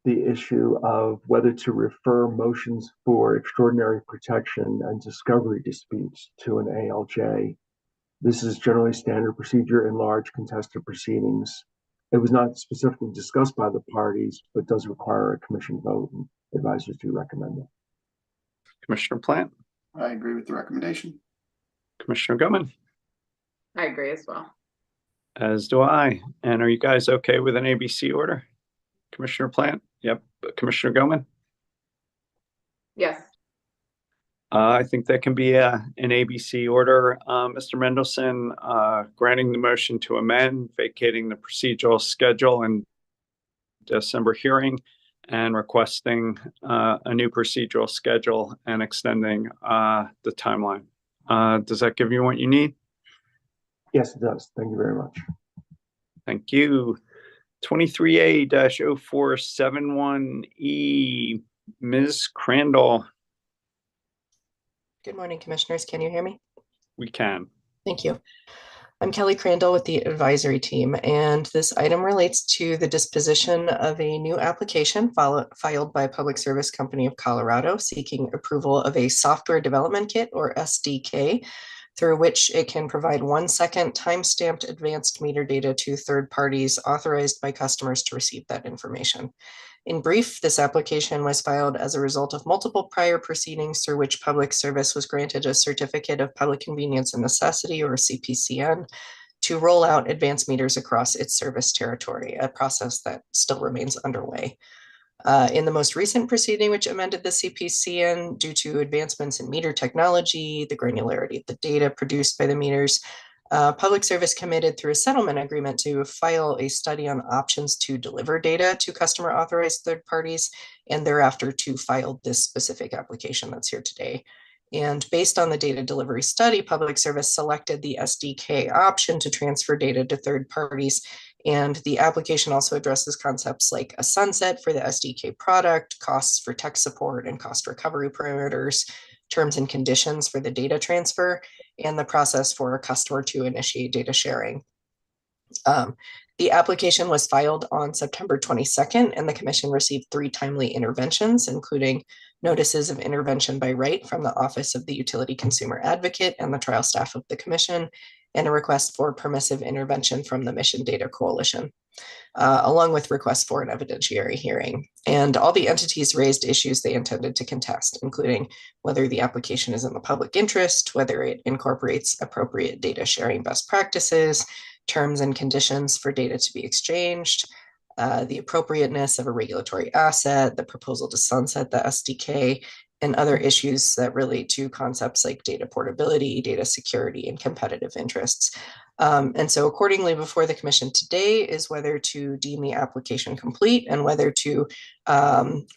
the issue of whether to refer motions for extraordinary protection and discovery disputes to an ALJ. This is generally standard procedure in large contested proceedings. It was not specifically discussed by the parties, but does require a commission vote, and advisors do recommend it. Commissioner Plant? I agree with the recommendation. Commissioner Goman? I agree as well. As do I. And are you guys okay with an ABC order? Commissioner Plant? Yep. Commissioner Goman? Yes. I think that can be an ABC order. Mr. Mendelson, granting the motion to amend, vacating the procedural schedule and December hearing, and requesting a new procedural schedule and extending the timeline. Does that give you what you need? Yes, it does. Thank you very much. Thank you. 23A-0471E, Ms. Crandall. Good morning, commissioners. Can you hear me? We can. Thank you. I'm Kelly Crandall with the advisory team, and this item relates to the disposition of a new application filed by Public Service Company of Colorado seeking approval of a software development kit, or SDK, through which it can provide 1-second time-stamped advanced meter data to third parties authorized by customers to receive that information. In brief, this application was filed as a result of multiple prior proceedings through which Public Service was granted a Certificate of Public Convenience and Necessity, or CPCN, to roll out advanced meters across its service territory, a process that still remains underway. In the most recent proceeding, which amended the CPCN due to advancements in meter technology, the granularity of the data produced by the meters, Public Service committed through a settlement agreement to file a study on options to deliver data to customer authorized third parties, and thereafter to file this specific application that's here today. And based on the data delivery study, Public Service selected the SDK option to transfer data to third parties And the application also addresses concepts like a sunset for the SDK product, costs for tech support and cost recovery parameters, terms and conditions for the data transfer, and the process for a customer to initiate data sharing. The application was filed on September 22nd, and the Commission received 3 timely interventions, including notices of intervention by right from the Office of the Utility Consumer Advocate and the trial staff of the Commission, and a request for permissive intervention from the Mission Data Coalition, along with requests for an evidentiary hearing. And all the entities raised issues they intended to contest, including whether the application is in the public interest, whether it incorporates appropriate data sharing best practices, terms and conditions for data to be exchanged, the appropriateness of a regulatory asset, the proposal to sunset the SDK, and other issues that relate to concepts like data portability, data security, and competitive interests. And so accordingly, before the Commission today is whether to deem the application complete and whether to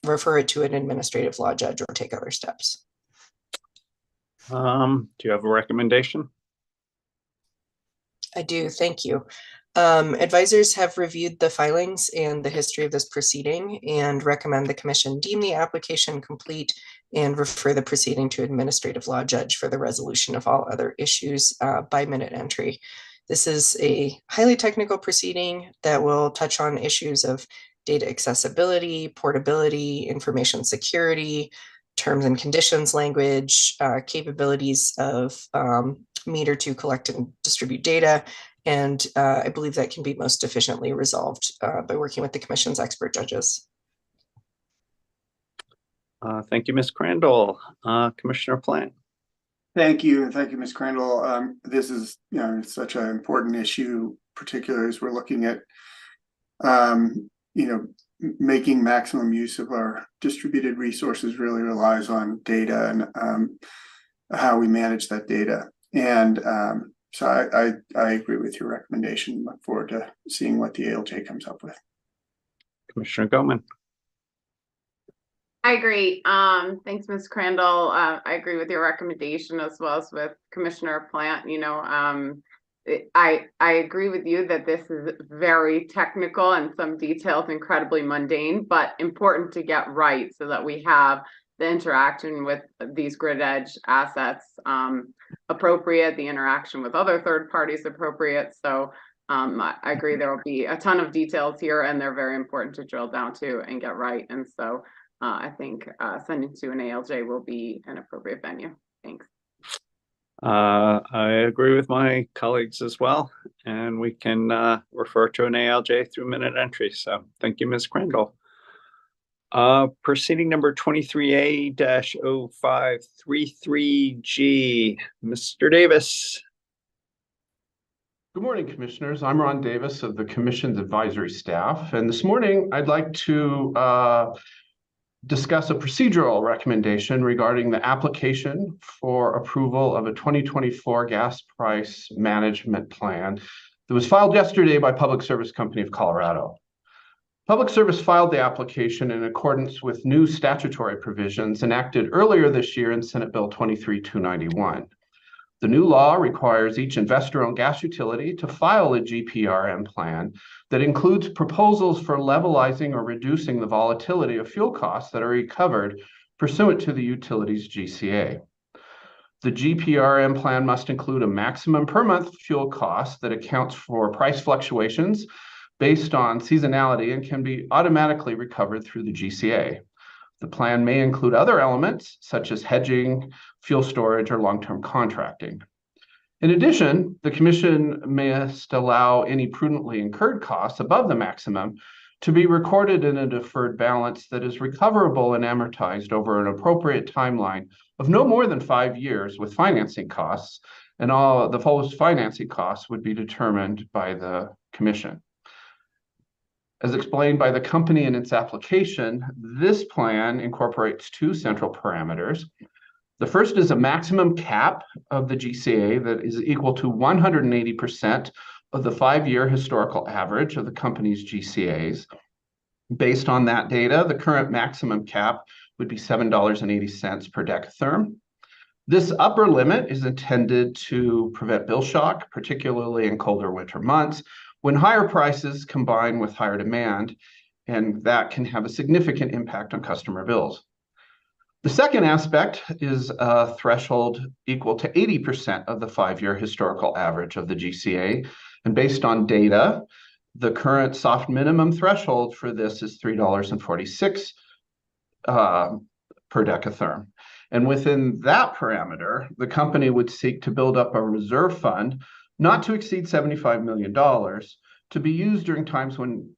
refer it to an administrative law judge or take other steps. Do you have a recommendation? I do, thank you. Advisors have reviewed the filings and the history of this proceeding and recommend the Commission deem the application complete and refer the proceeding to administrative law judge for the resolution of all other issues by minute entry. This is a highly technical proceeding that will touch on issues of data accessibility, portability, information security, terms and conditions language, capabilities of meter to collect and distribute data. And I believe that can be most efficiently resolved by working with the Commission's expert judges. Thank you, Ms. Crandall. Commissioner Plant. Thank you, and thank you, Ms. Crandall. This is, such an important issue, particularly as we're looking at, making maximum use of our distributed resources. Really relies on data and how we manage that data. And so I agree with your recommendation. Look forward to seeing what the ALJ comes up with. Commissioner Goman. I agree. Thanks, Ms. Crandall. I agree with your recommendation as well as with Commissioner Plant. I agree with you that this is very technical and some details incredibly mundane, but important to get right so that we have the interaction with these grid edge assets appropriate, the interaction with other third parties appropriate. So I agree there will be a ton of details here and they're very important to drill down to and get right. And so I think sending to an ALJ will be an appropriate venue. Thanks. I agree with my colleagues as well, and we can refer to an ALJ through minute entry. So thank you, Ms. Crandall. Proceeding number 23A-0533G, Mr. Davis. Good morning, Commissioners. I'm Ron Davis of the Commission's advisory staff, and this morning I'd like to discuss a procedural recommendation regarding the application for approval of a 2024 gas price management plan that was filed yesterday by Public Service Company of Colorado. Public Service filed the application in accordance with new statutory provisions enacted earlier this year in Senate Bill 23-291. The new law requires each investor-owned gas utility to file a GPRM plan that includes proposals for levelizing or reducing the volatility of fuel costs that are recovered pursuant to the utility's GCA. The GPRM plan must include a maximum per month fuel cost that accounts for price fluctuations based on seasonality and can be automatically recovered through the GCA. The plan may include other elements such as hedging, fuel storage, or long-term contracting. In addition, the Commission must allow any prudently incurred costs above the maximum to be recorded in a deferred balance that is recoverable and amortized over an appropriate timeline of no more than 5 years with financing costs, and all the full financing costs would be determined by the Commission. As explained by the company in its application, this plan incorporates 2 central parameters. The first is a maximum cap of the GCA that is equal to 180% of the 5-year historical average of the company's GCAs. Based on that data, the current maximum cap would be $7.80 per decatherm. This upper limit is intended to prevent bill shock, particularly in colder winter months, when higher prices combine with higher demand, and that can have a significant impact on customer bills. The second aspect is a threshold equal to 80% of the 5-year historical average of the GCA. And based on data, the current soft minimum threshold for this is $3.46 per decatherm. And within that parameter, the company would seek to build up a reserve fund not to exceed $75 million to be used during times when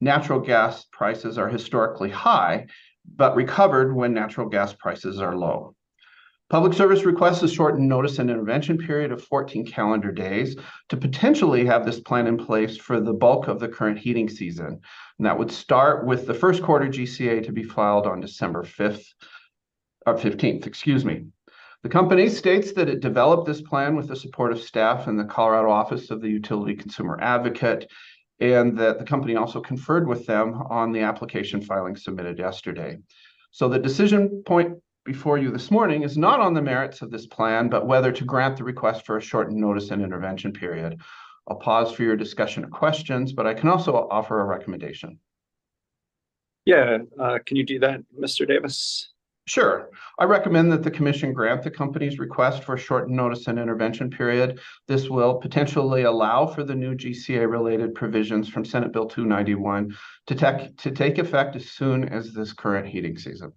natural gas prices are historically high, but recovered when natural gas prices are low. Public Service requests a shortened notice and intervention period of 14 calendar days to potentially have this plan in place for the bulk of the current heating season. And that would start with the first quarter GCA to be filed on December 15th, excuse me. The company states that it developed this plan with the support of staff in the Colorado Office of the Utility Consumer Advocate, and that the company also conferred with them on the application filing submitted yesterday. So the decision point before you this morning is not on the merits of this plan, but whether to grant the request for a shortened notice and intervention period. I'll pause for your discussion or questions, but I can also offer a recommendation. Yeah, can you do that, Mr. Davis? Sure. I recommend that the Commission grant the company's request for a shortened notice and intervention period. This will potentially allow for the new GCA-related provisions from Senate Bill 291 to take effect as soon as this current heating season.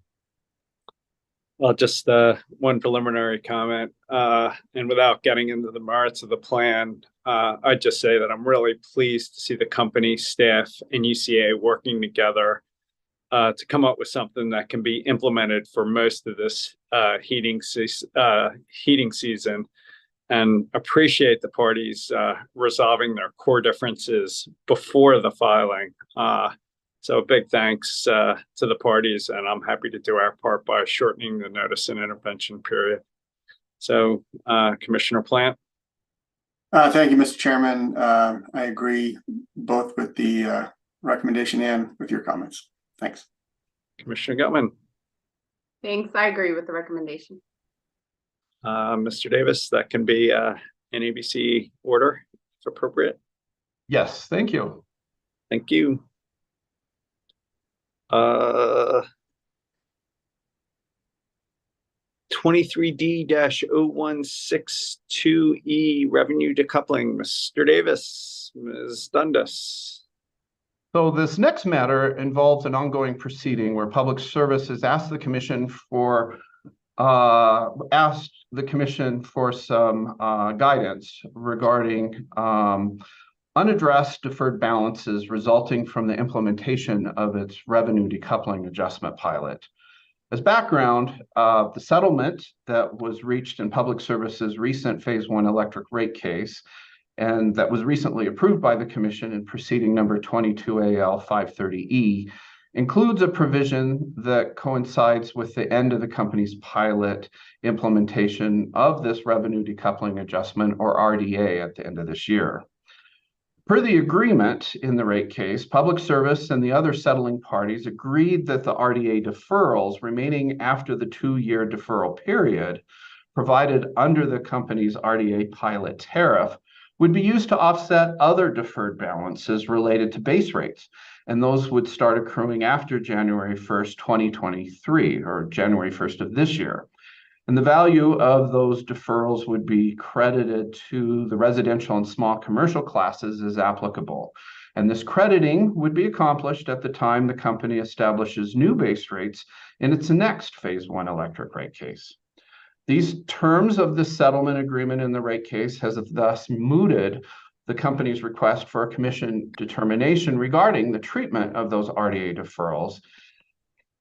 Well, just one preliminary comment, and without getting into the merits of the plan, I'd just say that I'm really pleased to see the company, staff, and UCA working together to come up with something that can be implemented for most of this heating season, and appreciate the parties resolving their core differences before the filing. So big thanks to the parties, and I'm happy to do our part by shortening the notice and intervention period. So Commissioner Plant. Thank you, Mr. Chairman. I agree both with the recommendation and with your comments. Thanks. Commissioner Gutman. Thanks. I agree with the recommendation. Mr. Davis, that can be an ABC order if appropriate. Yes, thank you. Thank you. 23D-0162E revenue decoupling. Mr. Davis, Ms. Dundas. So this next matter involves an ongoing proceeding where Public Service has asked the Commission for some guidance regarding unaddressed deferred balances resulting from the implementation of its revenue decoupling adjustment pilot. As background, the settlement that was reached in Public Service's recent Phase 1 electric rate case, and that was recently approved by the Commission in proceeding number 22AL 530E, includes a provision that coincides with the end of the company's pilot implementation of this revenue decoupling adjustment, or RDA, at the end of this year. Per the agreement in the rate case, Public Service and the other settling parties agreed that the RDA deferrals remaining after the 2-year deferral period provided under the company's RDA pilot tariff would be used to offset other deferred balances related to base rates, and those would start accruing after January 1st, 2023, or January 1st of this year. And the value of those deferrals would be credited to the residential and small commercial classes as applicable. And this crediting would be accomplished at the time the company establishes new base rates in its next Phase 1 electric rate case. These terms of the settlement agreement in the rate case has thus mooted the company's request for a Commission determination regarding the treatment of those RDA deferrals.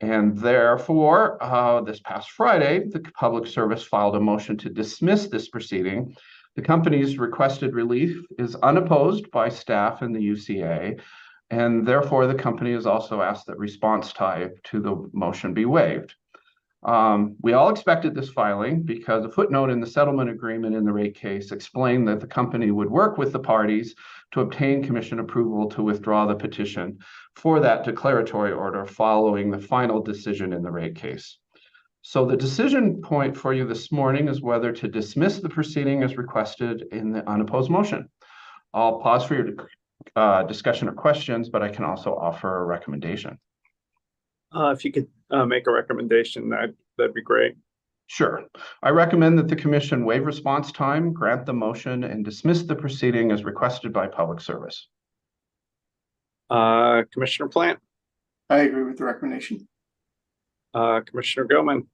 And therefore, this past Friday, the Public Service filed a motion to dismiss this proceeding. The company's requested relief is unopposed by staff and the UCA, and therefore the company has also asked that response time to the motion be waived. We all expected this filing because a footnote in the settlement agreement in the rate case explained that the company would work with the parties to obtain Commission approval to withdraw the petition for that declaratory order following the final decision in the rate case. So the decision point for you this morning is whether to dismiss the proceeding as requested in the unopposed motion. I'll pause for your discussion or questions, but I can also offer a recommendation. If you could make a recommendation, that'd be great. Sure. I recommend that the commission waive response time, grant the motion, and dismiss the proceeding as requested by Public Service. Commissioner Plant, I agree with the recommendation. Commissioner Gilman.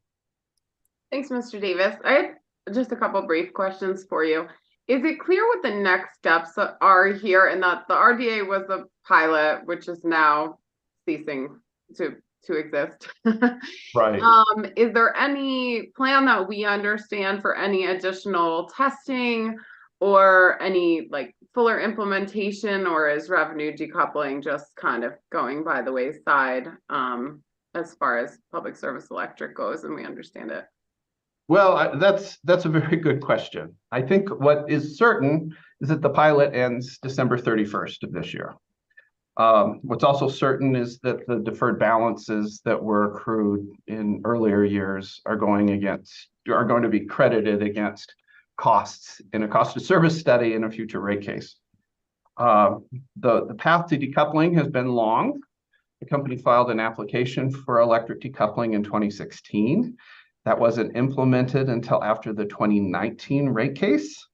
Thanks, Mr. Davis. I have just a couple brief questions for you. Is it clear what the next steps are here, and that the RDA was a pilot, which is now ceasing to exist? Right. Is there any plan that we understand for any additional testing or any like fuller implementation, or is revenue decoupling just kind of going by the wayside as far as Public Service Electric goes and we understand it? Well, that's a very good question. I think what is certain is that the pilot ends December 31st of this year. What's also certain is that the deferred balances that were accrued in earlier years are going to be credited against costs in a cost of service study in a future rate case. The path to decoupling has been long. The company filed an application for electric decoupling in 2016. That wasn't implemented until after the 2019 rate case.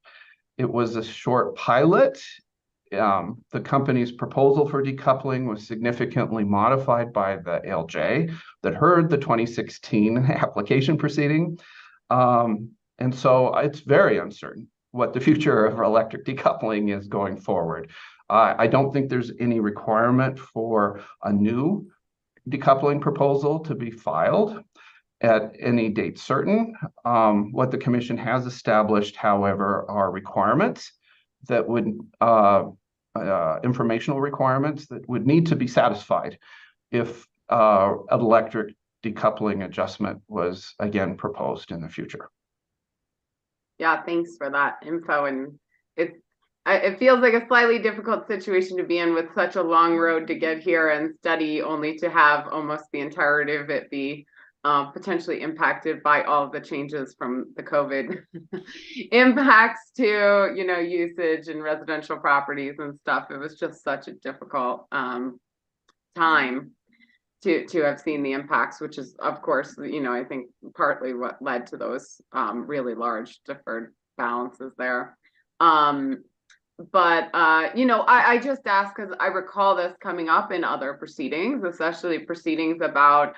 It was a short pilot. The company's proposal for decoupling was significantly modified by the ALJ that heard the 2016 application proceeding. And so it's very uncertain what the future of electric decoupling is going forward. I don't think there's any requirement for a new decoupling proposal to be filed at any date certain. What the commission has established, however, are requirements that would informational requirements that would need to be satisfied if an electric decoupling adjustment was again proposed in the future. Yeah, thanks for that info. And it feels like a slightly difficult situation to be in with such a long road to get here and study, only to have almost the entirety of it be potentially impacted by all of the changes from the COVID impacts to, usage and residential properties and stuff. It was just such a difficult time to have seen the impacts, which is, of course, I think partly what led to those really large deferred balances there. But I just asked because I recall this coming up in other proceedings, especially proceedings about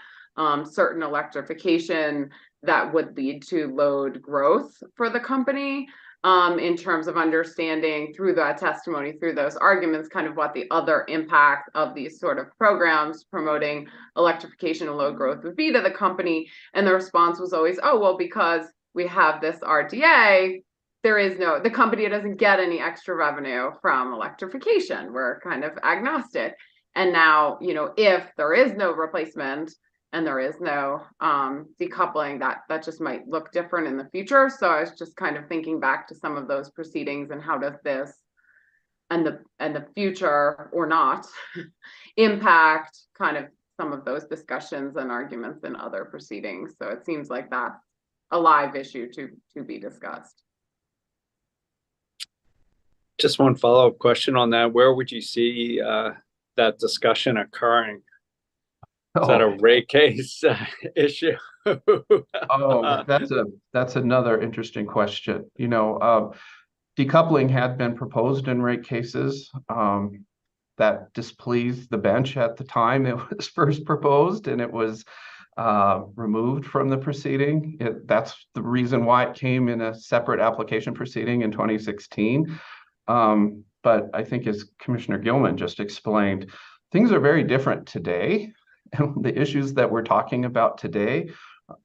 certain electrification that would lead to load growth for the company, in terms of understanding through that testimony, through those arguments, kind of what the other impact of these sort of programs promoting electrification and load growth would be to the company. And the response was always, oh, well, because we have this RDA, the company doesn't get any extra revenue from electrification. We're kind of agnostic. And now, if there is no replacement and there is no decoupling, that just might look different in the future. So I was just kind of thinking back to some of those proceedings and how does this and the future or not impact kind of some of those discussions and arguments in other proceedings. So it seems like that's a live issue to be discussed. Just one follow-up question on that. Where would you see that discussion occurring? Is that a rate case issue? Oh, that's another interesting question. Decoupling had been proposed in rate cases that displeased the bench at the time it was first proposed, and it was removed from the proceeding. That's the reason why it came in a separate application proceeding in 2016. But I think, as Commissioner Gilman just explained, things are very different today. And the issues that we're talking about today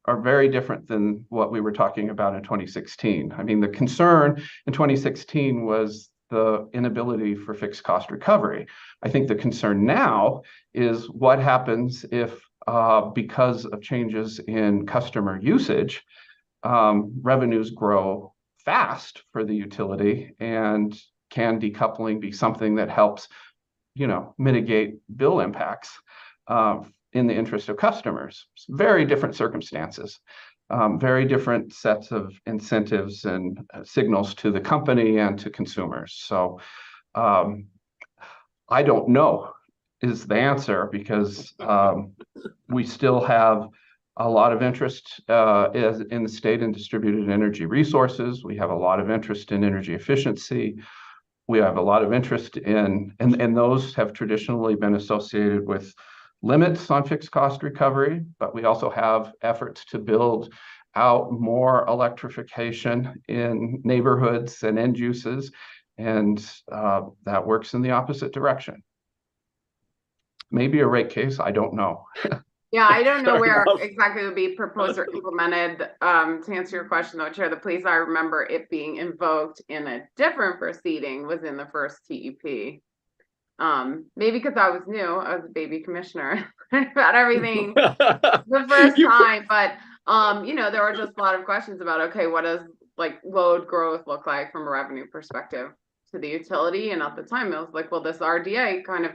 are very different than what we were talking about in 2016. I mean, the concern in 2016 was the inability for fixed cost recovery. I think the concern now is what happens if, because of changes in customer usage, revenues grow fast for the utility, and can decoupling be something that helps, mitigate bill impacts in the interest of customers? It's very different circumstances, very different sets of incentives and signals to the company and to consumers. So I don't know is the answer, because we still have a lot of interest in the state in distributed energy resources. We have a lot of interest in energy efficiency. We have a lot of interest in, and those have traditionally been associated with limits on fixed cost recovery, but we also have efforts to build out more electrification in neighborhoods and end uses, and that works in the opposite direction. Maybe a rate case, I don't know. Yeah, I don't know Fair where enough. exactly it would be proposed or implemented. To answer your question though, Chair, the place I remember it being invoked in a different proceeding was in the first TEP. Maybe because I was new, I was a baby commissioner about everything the first time, but you know, there were just a lot of questions about, okay, what does like load growth look like from a revenue perspective to the utility? And at the time it was like, well, this RDA kind of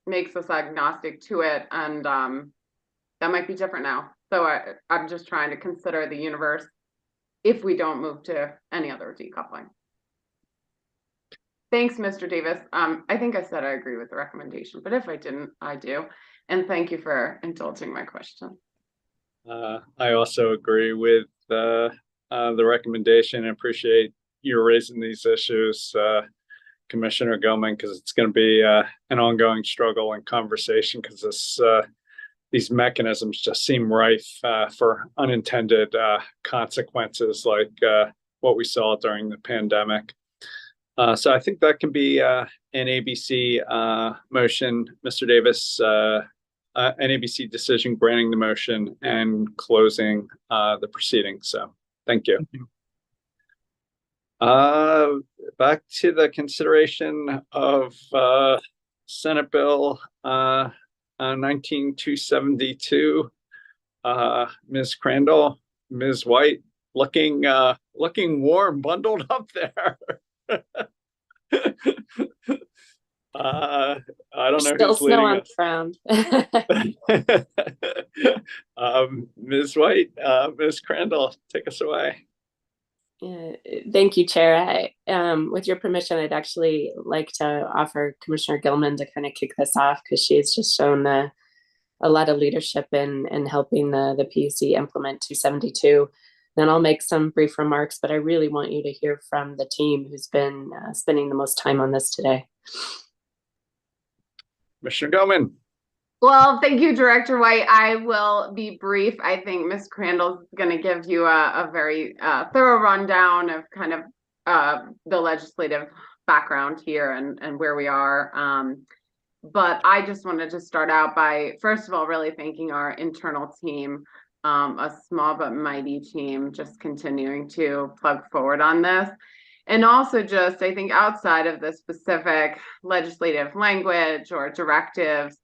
makes us agnostic to it, and that might be different now. So I'm just trying to consider the universe if we don't move to any other decoupling. Thanks, Mr. Davis. I think I said I agree with the recommendation, but if I didn't, I do. And thank you for indulging my question. I also agree with the recommendation and appreciate you raising these issues, Commissioner Gilman, because it's going to be an ongoing struggle and conversation, because these mechanisms just seem rife for unintended consequences, like what we saw during the pandemic. So I think that can be an ABC motion, Mr. Davis, an ABC decision granting the motion and closing the proceedings. So thank you. Back to the consideration of Senate Bill 19272. Ms. Crandall, Ms. White, looking warm, bundled up there. I don't know Still who's leading snow on us. the ground. Ms. White, Ms. Crandall, take us away. Thank you, Chair. With your permission, I'd actually like to offer Commissioner Gilman to kind of kick this off, because she's just shown a lot of leadership in helping the PUC implement 272. Then I'll make some brief remarks, but I really want you to hear from the team who's been spending the most time on this today. Commissioner Gilman. Well, thank you, Director White. I will be brief. I think Ms. Crandall's going to give you a very thorough rundown of kind of the legislative background here and where we are. But I just wanted to start out by, first of all, really thanking our internal team, a small but mighty team, just continuing to plug forward on this. And also just, I think outside of the specific legislative language or directives,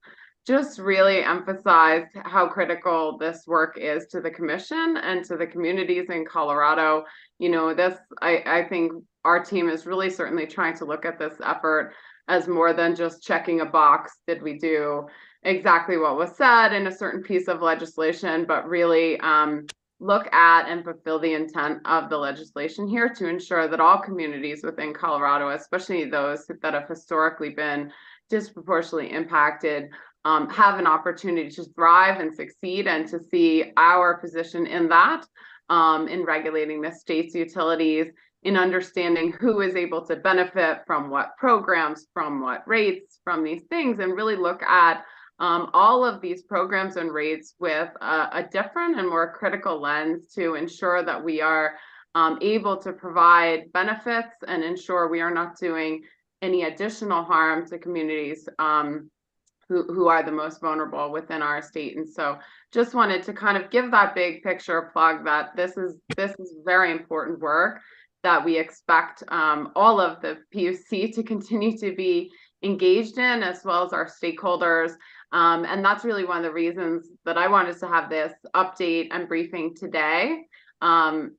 just really emphasized how critical this work is to the commission and to the communities in Colorado. You know, this, I think our team is really certainly trying to look at this effort as more than just checking a box. Did we do exactly what was said in a certain piece of legislation, but really look at and fulfill the intent of the legislation here to ensure that all communities within Colorado, especially those that have historically been disproportionately impacted, have an opportunity to thrive and succeed, and to see our position in that, in regulating the state's utilities, in understanding who is able to benefit from what programs, from what rates, from these things, and really look at all of these programs and rates with a different and more critical lens to ensure that we are able to provide benefits and ensure we are not doing any additional harm to communities who are the most vulnerable within our state. And so just wanted to kind of give that big picture plug that this is very important work that we expect all of the PUC to continue to be engaged in, as well as our stakeholders. And that's really one of the reasons that I wanted to have this update and briefing today. And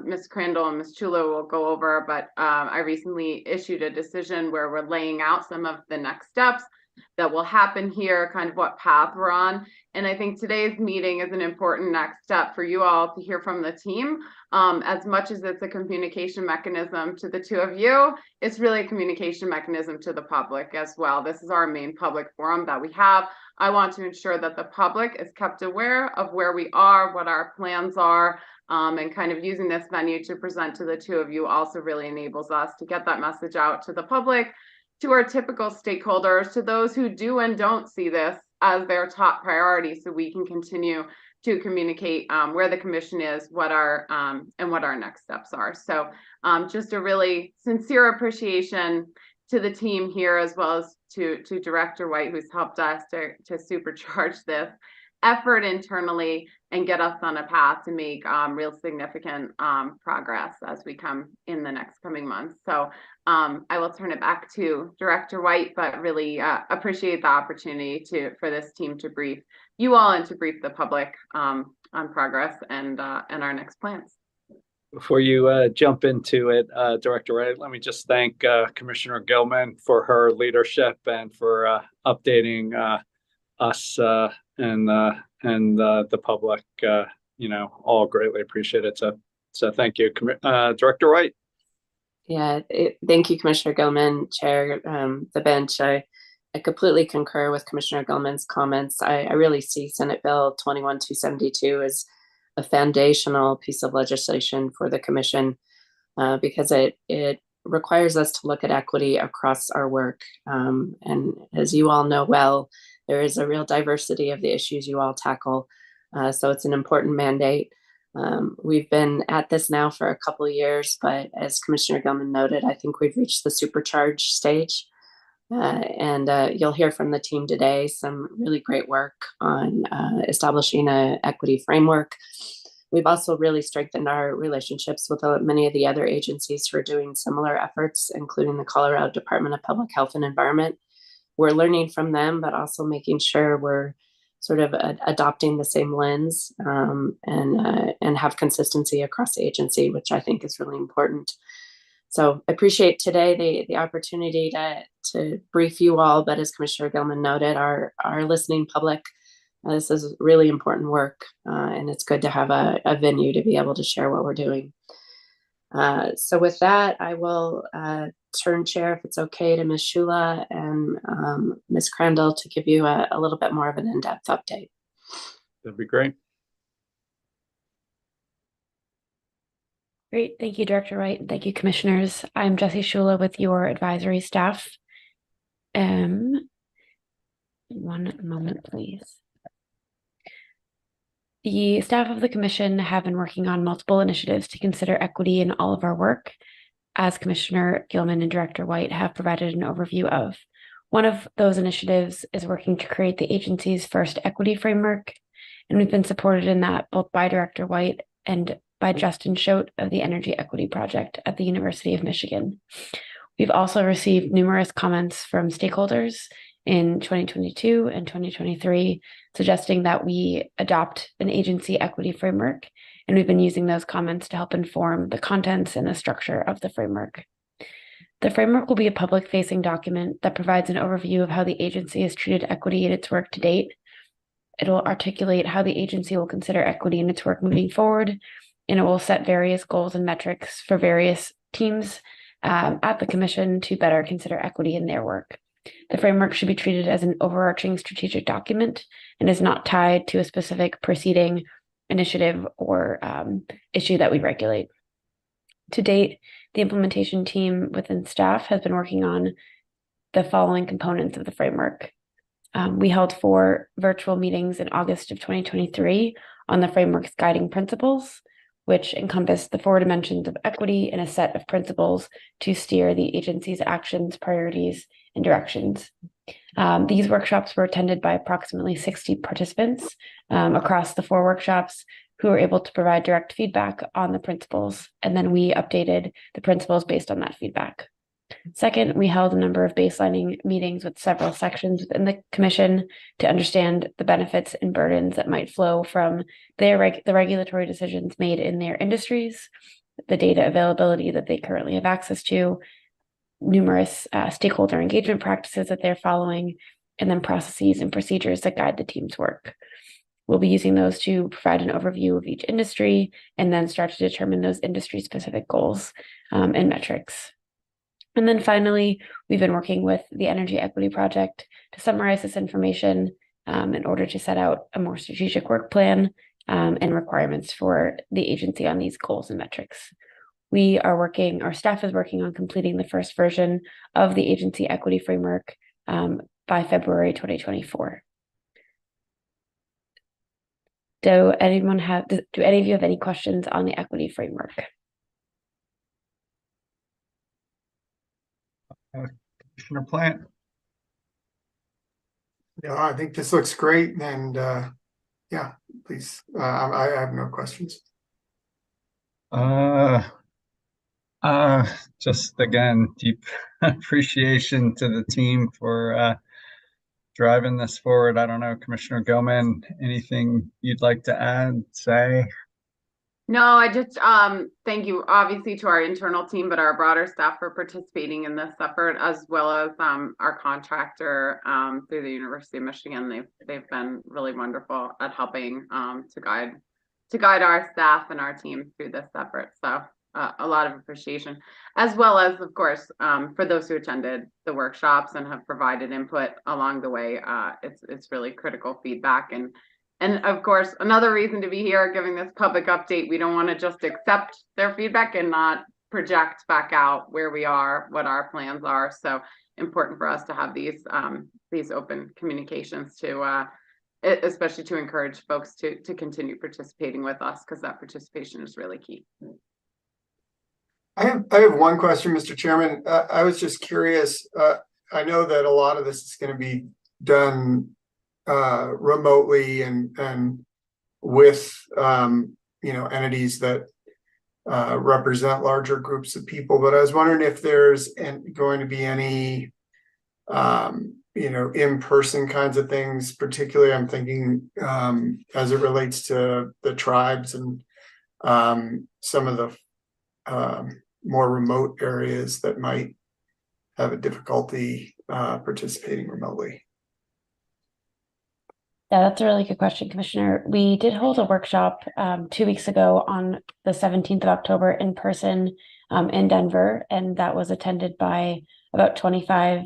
Ms. Crandall and Ms. Chulo will go over, but I recently issued a decision where we're laying out some of the next steps that will happen here, kind of what path we're on. And I think today's meeting is an important next step for you all to hear from the team. As much as it's a communication mechanism to the two of you, it's really a communication mechanism to the public as well. This is our main public forum that we have. I want to ensure that the public is kept aware of where we are, what our plans are, and kind of using this venue to present to the two of you also really enables us to get that message out to the public, to our typical stakeholders, to those who do and don't see this as their top priority, so we can continue to communicate where the commission is, what our and what our next steps are. So just a really sincere appreciation to the team here, as well as to Director White, who's helped us to supercharge this effort internally and get us on a path to make real significant progress as we come in the next coming months. So I will turn it back to Director White, but really appreciate the opportunity for this team to brief you all and to brief the public on progress and our next plans. Before you jump into it, Director Wright, let me just thank Commissioner Gilman for her leadership and for updating us and the public. All greatly appreciate it. So thank you, Director Wright. Yeah, thank you, Commissioner Gilman, Chair, the bench. I completely concur with Commissioner Gilman's comments. I really see Senate Bill 21272 as a foundational piece of legislation for the commission because it requires us to look at equity across our work. And as you all know well, there is a real diversity of the issues you all tackle. So it's an important mandate. We've been at this now for a couple of years, but as Commissioner Gilman noted, I think we've reached the supercharged stage. And you'll hear from the team today some really great work on establishing an equity framework. We've also really strengthened our relationships with many of the other agencies who are doing similar efforts, including the Colorado Department of Public Health and Environment. We're learning from them, but also making sure we're sort of adopting the same lens and have consistency across the agency, which I think is really important. So I appreciate today the opportunity to brief you all, but as Commissioner Gilman noted, our listening public, this is really important work, and it's good to have a venue to be able to share what we're doing. So with that, I will turn chair, if it's okay, to Ms. Shula and Ms. Crandall to give you a little bit more of an in-depth update. That'd be great. Great. Thank you, Director Wright. And thank you, commissioners. I'm Jessie Shula with your advisory staff. One moment, please. The staff of the commission have been working on multiple initiatives to consider equity in all of our work, as Commissioner Gilman and Director White have provided an overview of. One of those initiatives is working to create the agency's first equity framework, and we've been supported in that both by Director White and by Justin Schote of the Energy Equity Project at the University of Michigan. We've also received numerous comments from stakeholders in 2022 and 2023, suggesting that we adopt an agency equity framework, and we've been using those comments to help inform the contents and the structure of the framework. The framework will be a public-facing document that provides an overview of how the agency has treated equity in its work to date. It will articulate how the agency will consider equity in its work moving forward, and it will set various goals and metrics for various teams at the commission to better consider equity in their work. The framework should be treated as an overarching strategic document and is not tied to a specific proceeding, initiative, or issue that we regulate. To date, the implementation team within staff has been working on the following components of the framework. We held 4 virtual meetings in August of 2023 on the framework's guiding principles, which encompass the 4 dimensions of equity and a set of principles to steer the agency's actions, priorities, and directions. These workshops were attended by approximately 60 participants across the 4 workshops who were able to provide direct feedback on the principles, and then we updated the principles based on that feedback. Second, we held a number of baselining meetings with several sections within the commission to understand the benefits and burdens that might flow from the regulatory decisions made in their industries, the data availability that they currently have access to, numerous stakeholder engagement practices that they're following, and then processes and procedures that guide the team's work. We'll be using those to provide an overview of each industry and then start to determine those industry-specific goals and metrics. And then finally, we've been working with the Energy Equity Project to summarize this information in order to set out a more strategic work plan and requirements for the agency on these goals and metrics. Our staff is working on completing the first version of the agency equity framework by February 2024. Do any of you have any questions on the equity framework? Commissioner Plant. Yeah, I think this looks great, and yeah, please. I have no questions. Just again, deep appreciation to the team for driving this forward. I don't know, Commissioner Gilman, anything you'd like to add, say? No, I just thank you obviously to our internal team, but our broader staff for participating in this effort, as well as our contractor through the University of Michigan. They've been really wonderful at helping to guide our staff and our team through this effort. So a lot of appreciation, as well as, of course, for those who attended the workshops and have provided input along the way. It's really critical feedback, and of course, another reason to be here giving this public update. We don't want to just accept their feedback and not project back out where we are, what our plans are. So important for us to have these open communications to especially to encourage folks to continue participating with us, because that participation is really key. I have one question, Mr. Chairman. I was just curious. I know that a lot of this is going to be done remotely and with entities that represent larger groups of people, but I was wondering if there's going to be any in-person kinds of things. Particularly I'm thinking as it relates to the tribes and some of the more remote areas that might have a difficulty participating remotely. Yeah, that's a really good question, Commissioner. We did hold a workshop 2 weeks ago on the 17th of October in person in Denver, and that was attended by about 25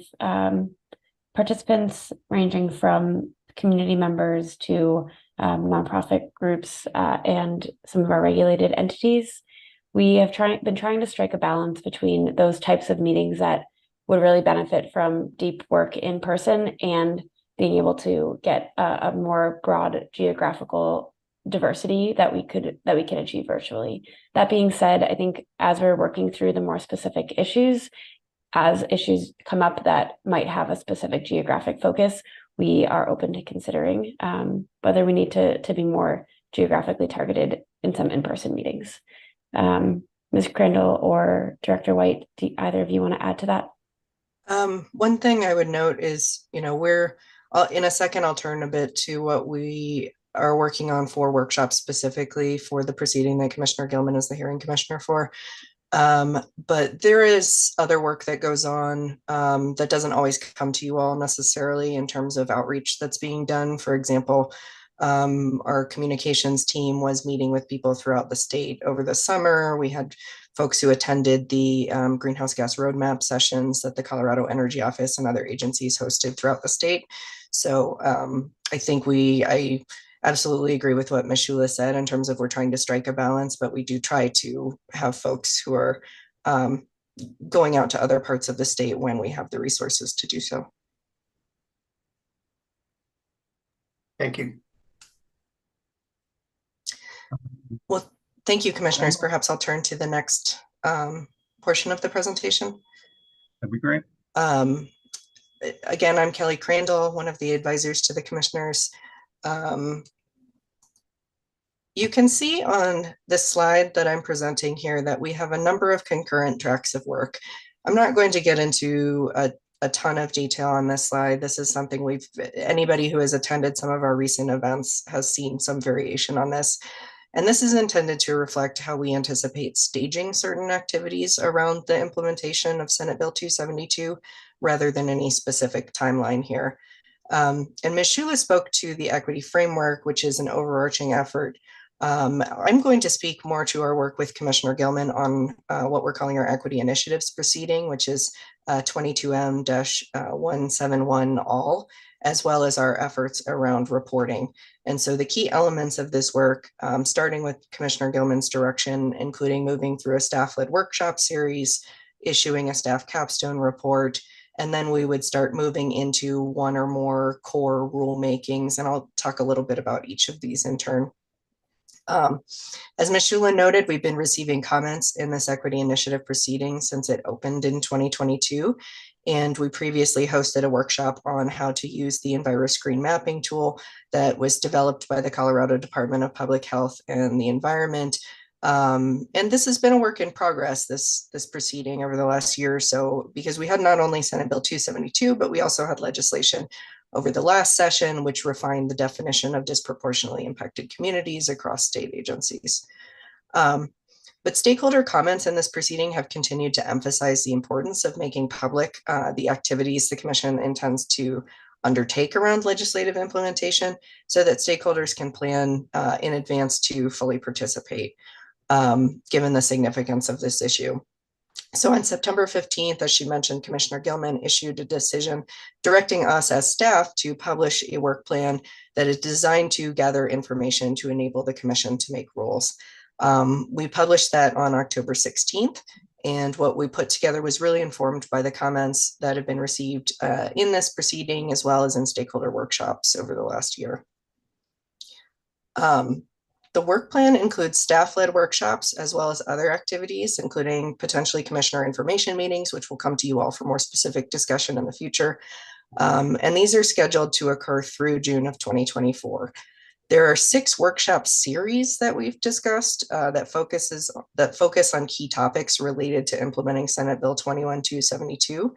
participants, ranging from community members to nonprofit groups and some of our regulated entities. We have been trying to strike a balance between those types of meetings that would really benefit from deep work in person and being able to get a more broad geographical diversity that we can achieve virtually. That being said, I think as we're working through the more specific issues, as issues come up that might have a specific geographic focus, we are open to considering whether we need to be more geographically targeted in some in-person meetings. Ms. Crandall or Director White, do either of you want to add to that? One thing I would note is, we're in a second, I'll turn a bit to what we are working on for workshops specifically for the proceeding that Commissioner Gilman is the hearing commissioner for. But there is other work that goes on that doesn't always come to you all necessarily in terms of outreach that's being done. For example, our communications team was meeting with people throughout the state over the summer. We had folks who attended the greenhouse gas roadmap sessions that the Colorado Energy Office and other agencies hosted throughout the state. So I think I absolutely agree with what Ms. Shula said in terms of we're trying to strike a balance, but we do try to have folks who are going out to other parts of the state when we have the resources to do so. Thank you. Well, thank you, commissioners. Perhaps I'll turn to the next portion of the presentation. That'd be great. Again, I'm Kelly Crandall, one of the advisors to the commissioners. You can see on this slide that I'm presenting here that we have a number of concurrent tracks of work. I'm not going to get into a ton of detail on this slide. This is something anybody who has attended some of our recent events has seen some variation on this. And this is intended to reflect how we anticipate staging certain activities around the implementation of Senate Bill 272, rather than any specific timeline here. And Ms. Shula spoke to the equity framework, which is an overarching effort. I'm going to speak more to our work with Commissioner Gilman on what we're calling our equity initiatives proceeding, which is 22M-171 all, as well as our efforts around reporting. And so the key elements of this work, starting with Commissioner Gilman's direction, including moving through a staff-led workshop series, issuing a staff capstone report, and then we would start moving into one or more core rulemakings, and I'll talk a little bit about each of these in turn. As Ms. Shula noted, we've been receiving comments in this equity initiative proceeding since it opened in 2022. And we previously hosted a workshop on how to use the EnviroScreen mapping tool that was developed by the Colorado Department of Public Health and the Environment. And this has been a work in progress, this proceeding over the last year or so, because we had not only Senate Bill 272, but we also had legislation over the last session, which refined the definition of disproportionately impacted communities across state agencies. But stakeholder comments in this proceeding have continued to emphasize the importance of making public the activities the Commission intends to undertake around legislative implementation so that stakeholders can plan in advance to fully participate, given the significance of this issue. So on September 15th, as she mentioned, Commissioner Gilman issued a decision directing us as staff to publish a work plan that is designed to gather information to enable the Commission to make rules. We published that on October 16th, and what we put together was really informed by the comments that have been received in this proceeding, as well as in stakeholder workshops over the last year. The work plan includes staff-led workshops as well as other activities, including potentially commissioner information meetings, which will come to you all for more specific discussion in the future. And these are scheduled to occur through June of 2024. There are 6 workshop series that we've discussed that focus on key topics related to implementing Senate Bill 21272.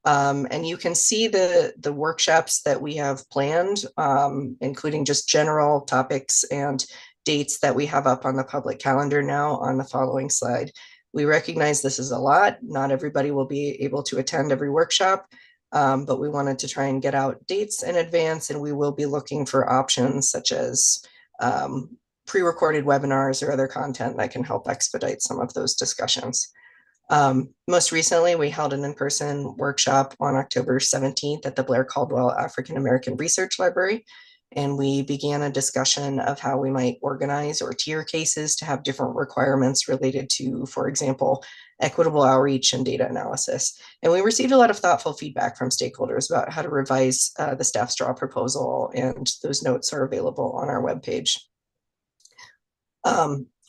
And you can see the workshops that we have planned, including just general topics and dates that we have up on the public calendar now on the following slide. We recognize this is a lot. Not everybody will be able to attend every workshop, but we wanted to try and get out dates in advance, and we will be looking for options such as pre-recorded webinars or other content that can help expedite some of those discussions. Most recently, we held an in-person workshop on October 17th at the Blair Caldwell African American Research Library. And we began a discussion of how we might organize or tier cases to have different requirements related to, for example, equitable outreach and data analysis. And we received a lot of thoughtful feedback from stakeholders about how to revise the staff straw proposal, and those notes are available on our webpage.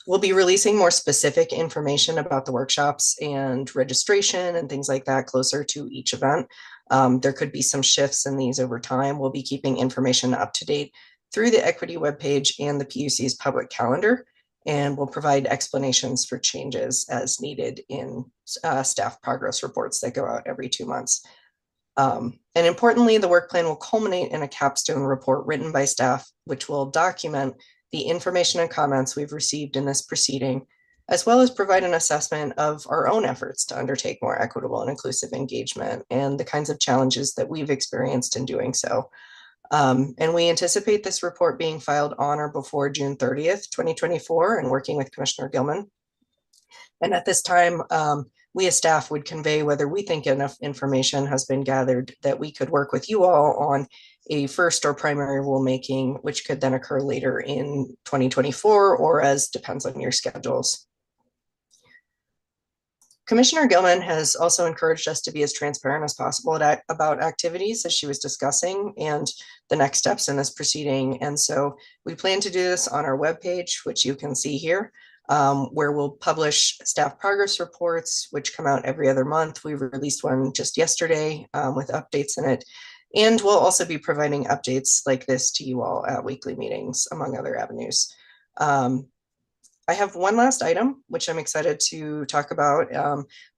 We'll be releasing more specific information about the workshops and registration and things like that closer to each event. There could be some shifts in these over time. We'll be keeping information up to date through the equity webpage and the PUC's public calendar, and we'll provide explanations for changes as needed in staff progress reports that go out every 2 months. And importantly, the work plan will culminate in a capstone report written by staff, which will document the information and comments we've received in this proceeding, as well as provide an assessment of our own efforts to undertake more equitable and inclusive engagement and the kinds of challenges that we've experienced in doing so. And we anticipate this report being filed on or before June 30th, 2024, and working with Commissioner Gilman. And at this time, we as staff would convey whether we think enough information has been gathered that we could work with you all on a first or primary rulemaking, which could then occur later in 2024 or as depends on your schedules. Commissioner Gilman has also encouraged us to be as transparent as possible about activities as she was discussing and the next steps in this proceeding. And so we plan to do this on our webpage, which you can see here, where we'll publish staff progress reports, which come out every other month. We released one just yesterday with updates in it. And we'll also be providing updates like this to you all at weekly meetings, among other avenues. I have one last item, which I'm excited to talk about.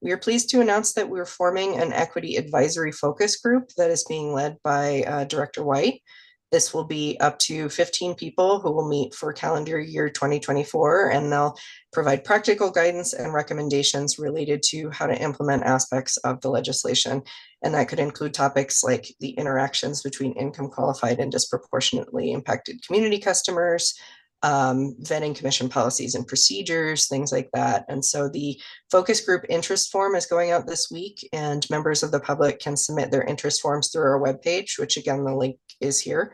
We are pleased to announce that we're forming an equity advisory focus group that is being led by Director White. This will be up to 15 people who will meet for calendar year 2024, and they'll provide practical guidance and recommendations related to how to implement aspects of the legislation. And that could include topics like the interactions between income qualified and disproportionately impacted community customers, vetting commission policies and procedures, things like that. And so the focus group interest form is going out this week, and members of the public can submit their interest forms through our webpage, which again, the link is here.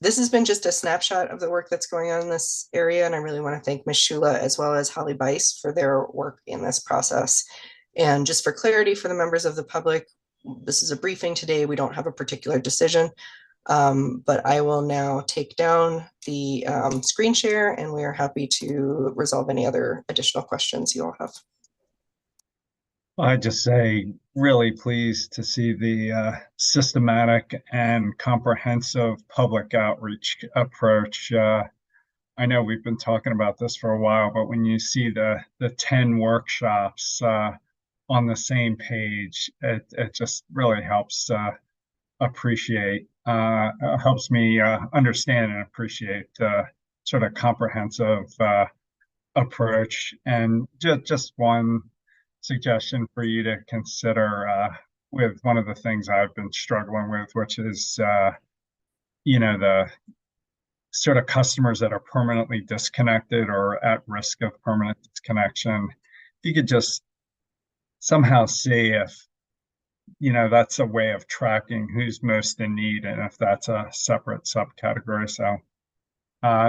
This has been just a snapshot of the work that's going on in this area, and I really want to thank Ms. Shula as well as Holly Bice for their work in this process. And just for clarity for the members of the public, this is a briefing today. We don't have a particular decision, but I will now take down the screen share, and we are happy to resolve any other additional questions you all have. I just say really pleased to see the systematic and comprehensive public outreach approach. I know we've been talking about this for a while, but when you see the 10 workshops on the same page, it just really helps appreciate, helps me understand and appreciate sort of comprehensive approach. And just one suggestion for you to consider with one of the things I've been struggling with, which is, the sort of customers that are permanently disconnected or at risk of permanent disconnection. If you could just somehow see if, that's a way of tracking who's most in need and if that's a separate subcategory. So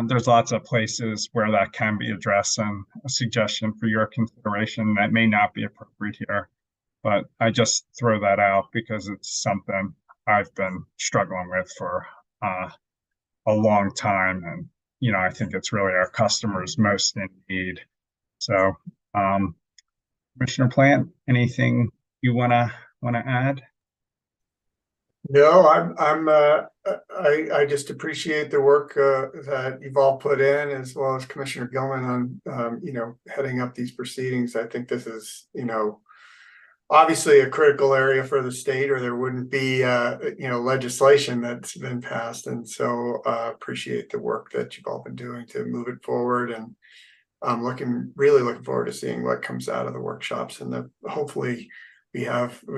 there's lots of places where that can be addressed, and a suggestion for your consideration that may not be appropriate here, but I just throw that out because it's something I've been struggling with for a long time. And, I think it's really our customers most in need. So, Commissioner Plant, anything you want to add? No, I just appreciate the work that you've all put in, as well as Commissioner Gilman on heading up these proceedings. I think this is obviously a critical area for the state, or there wouldn't be legislation that's been passed. And so appreciate the work that you've all been doing to move it forward. And I'm really looking forward to seeing what comes out of the workshops, and hopefully we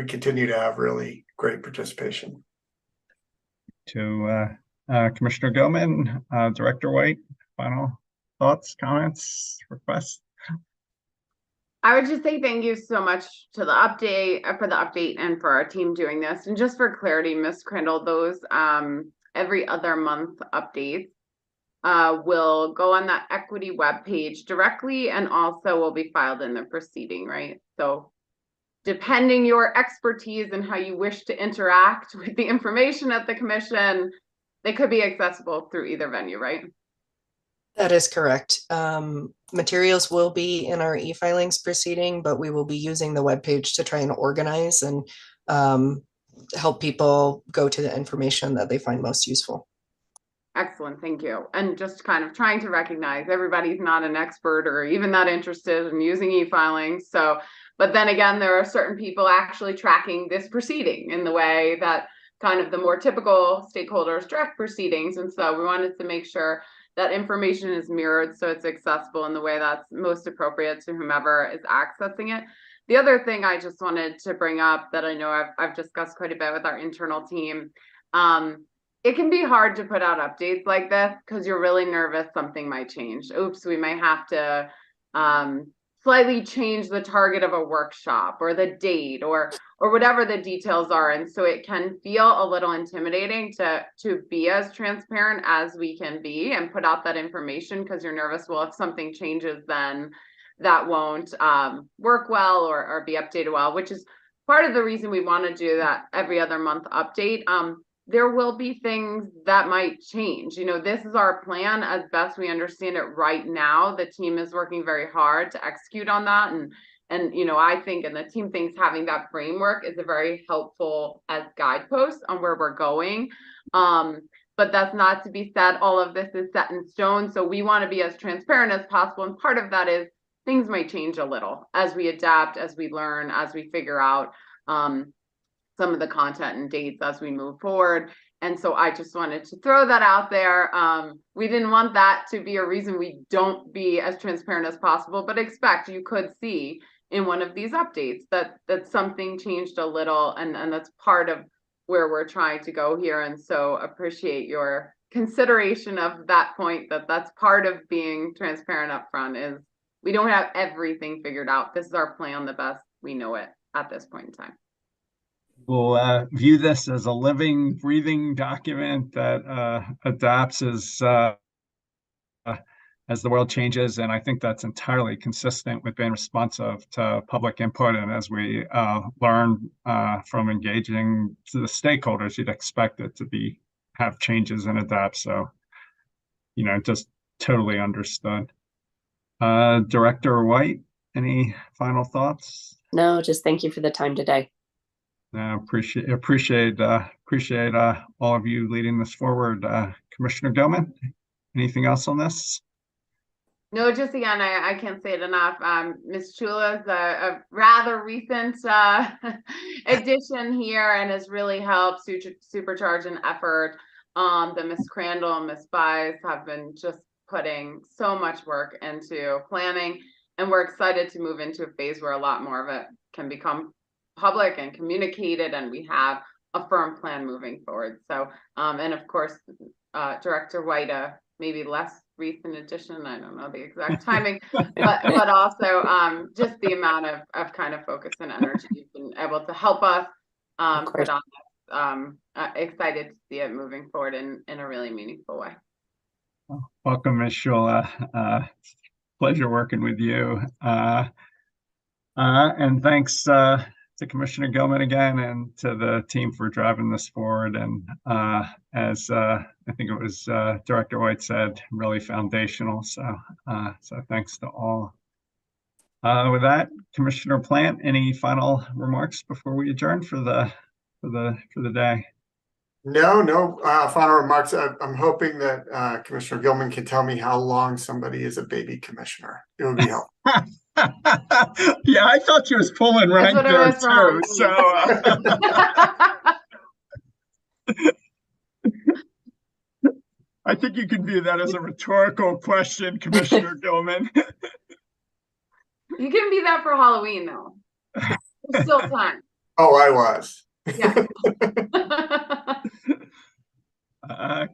continue to have really great participation. To Commissioner Gilman, Director White, final thoughts, comments, requests? I would just say thank you so much to the update and for our team doing this. And just for clarity, Ms. Crandall, those every other month updates will go on that equity webpage directly, and also will be filed in the proceeding, right? So depending your expertise and how you wish to interact with the information at the commission, they could be accessible through either venue, right? That is correct. Materials will be in our e-filings proceeding, but we will be using the webpage to try and organize and help people go to the information that they find most useful. Excellent, thank you. And just kind of trying to recognize everybody's not an expert or even that interested in using e-filings. So, but then again, there are certain people actually tracking this proceeding in the way that kind of the more typical stakeholders direct proceedings. And so we wanted to make sure that information is mirrored so it's accessible in the way that's most appropriate to whomever is accessing it. The other thing I just wanted to bring up that I know I've discussed quite a bit with our internal team, it can be hard to put out updates like this because you're really nervous something might change. Oops, we may have to slightly change the target of a workshop or the date or whatever the details are. And so it can feel a little intimidating to be as transparent as we can be and put out that information because you're nervous, well, if something changes, then that won't work well or be updated well, which is part of the reason we want to do that every other month update. There will be things that might change. This is our plan as best we understand it right now. The team is working very hard to execute on that. And I think, and the team thinks having that framework is a very helpful as guideposts on where we're going. But that's not to be said, all of this is set in stone. So we want to be as transparent as possible. And part of that is things might change a little as we adapt, as we learn, as we figure out some of the content and dates as we move forward. And so I just wanted to throw that out there. We didn't want that to be a reason we don't be as transparent as possible, but expect you could see in one of these updates that something changed a little, and that's part of where we're trying to go here. And so appreciate your consideration of that point, that's part of being transparent upfront, is we don't have everything figured out. This is our plan the best we know it at this point in time. We'll view this as a living, breathing document that adapts as the world changes. And I think that's entirely consistent with being responsive to public input. And as we learn from engaging to the stakeholders, you'd expect it to have changes and adapt. So, just totally understood. Director White, any final thoughts? No, just thank you for the time today. Appreciate all of you leading this forward. Commissioner Gilman, anything else on this? No, just again, I can't say it enough. Ms. Chula is a rather recent addition here and has really helped supercharge an effort. The Ms. Crandall and Ms. Bies have been just putting so much work into planning, and we're excited to move into a phase where a lot more of it can become public and communicated, and we have a firm plan moving forward. So, and of course, Director White, maybe less recent addition, I don't know the exact timing, but also just the amount of kind of focus and energy you've been able to help us put on this. Excited to see it moving forward in a really meaningful way. Welcome, Ms. Shula. Pleasure working with you. And thanks to Commissioner Gilman again, and to the team for driving this forward. And as I think it was Director White said, really foundational. So thanks to all. With that, Commissioner Plant, any final remarks before we adjourn for the day? No final remarks. I'm hoping that Commissioner Gilman can tell me how long somebody is a baby commissioner. It would be helpful. Yeah, I thought she was pulling rank there too. So I think you can view that as a rhetorical question, Commissioner Gilman. You can be that for Halloween, though. There's still time. Oh, I was. Yeah.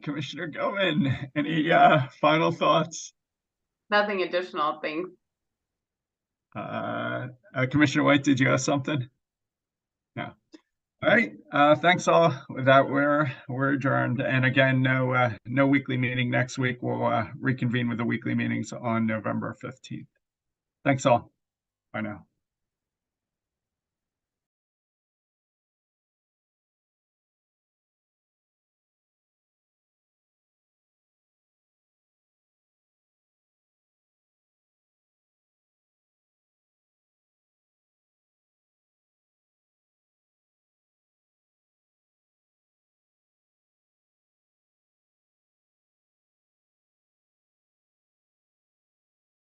Commissioner Gilman, any final thoughts? Nothing additional. Thanks. Commissioner White, did you have something? No. All right. Thanks all. With that, we're adjourned. And again, no weekly meeting next week. We'll reconvene with the weekly meetings on November 15th. Thanks all. Bye now.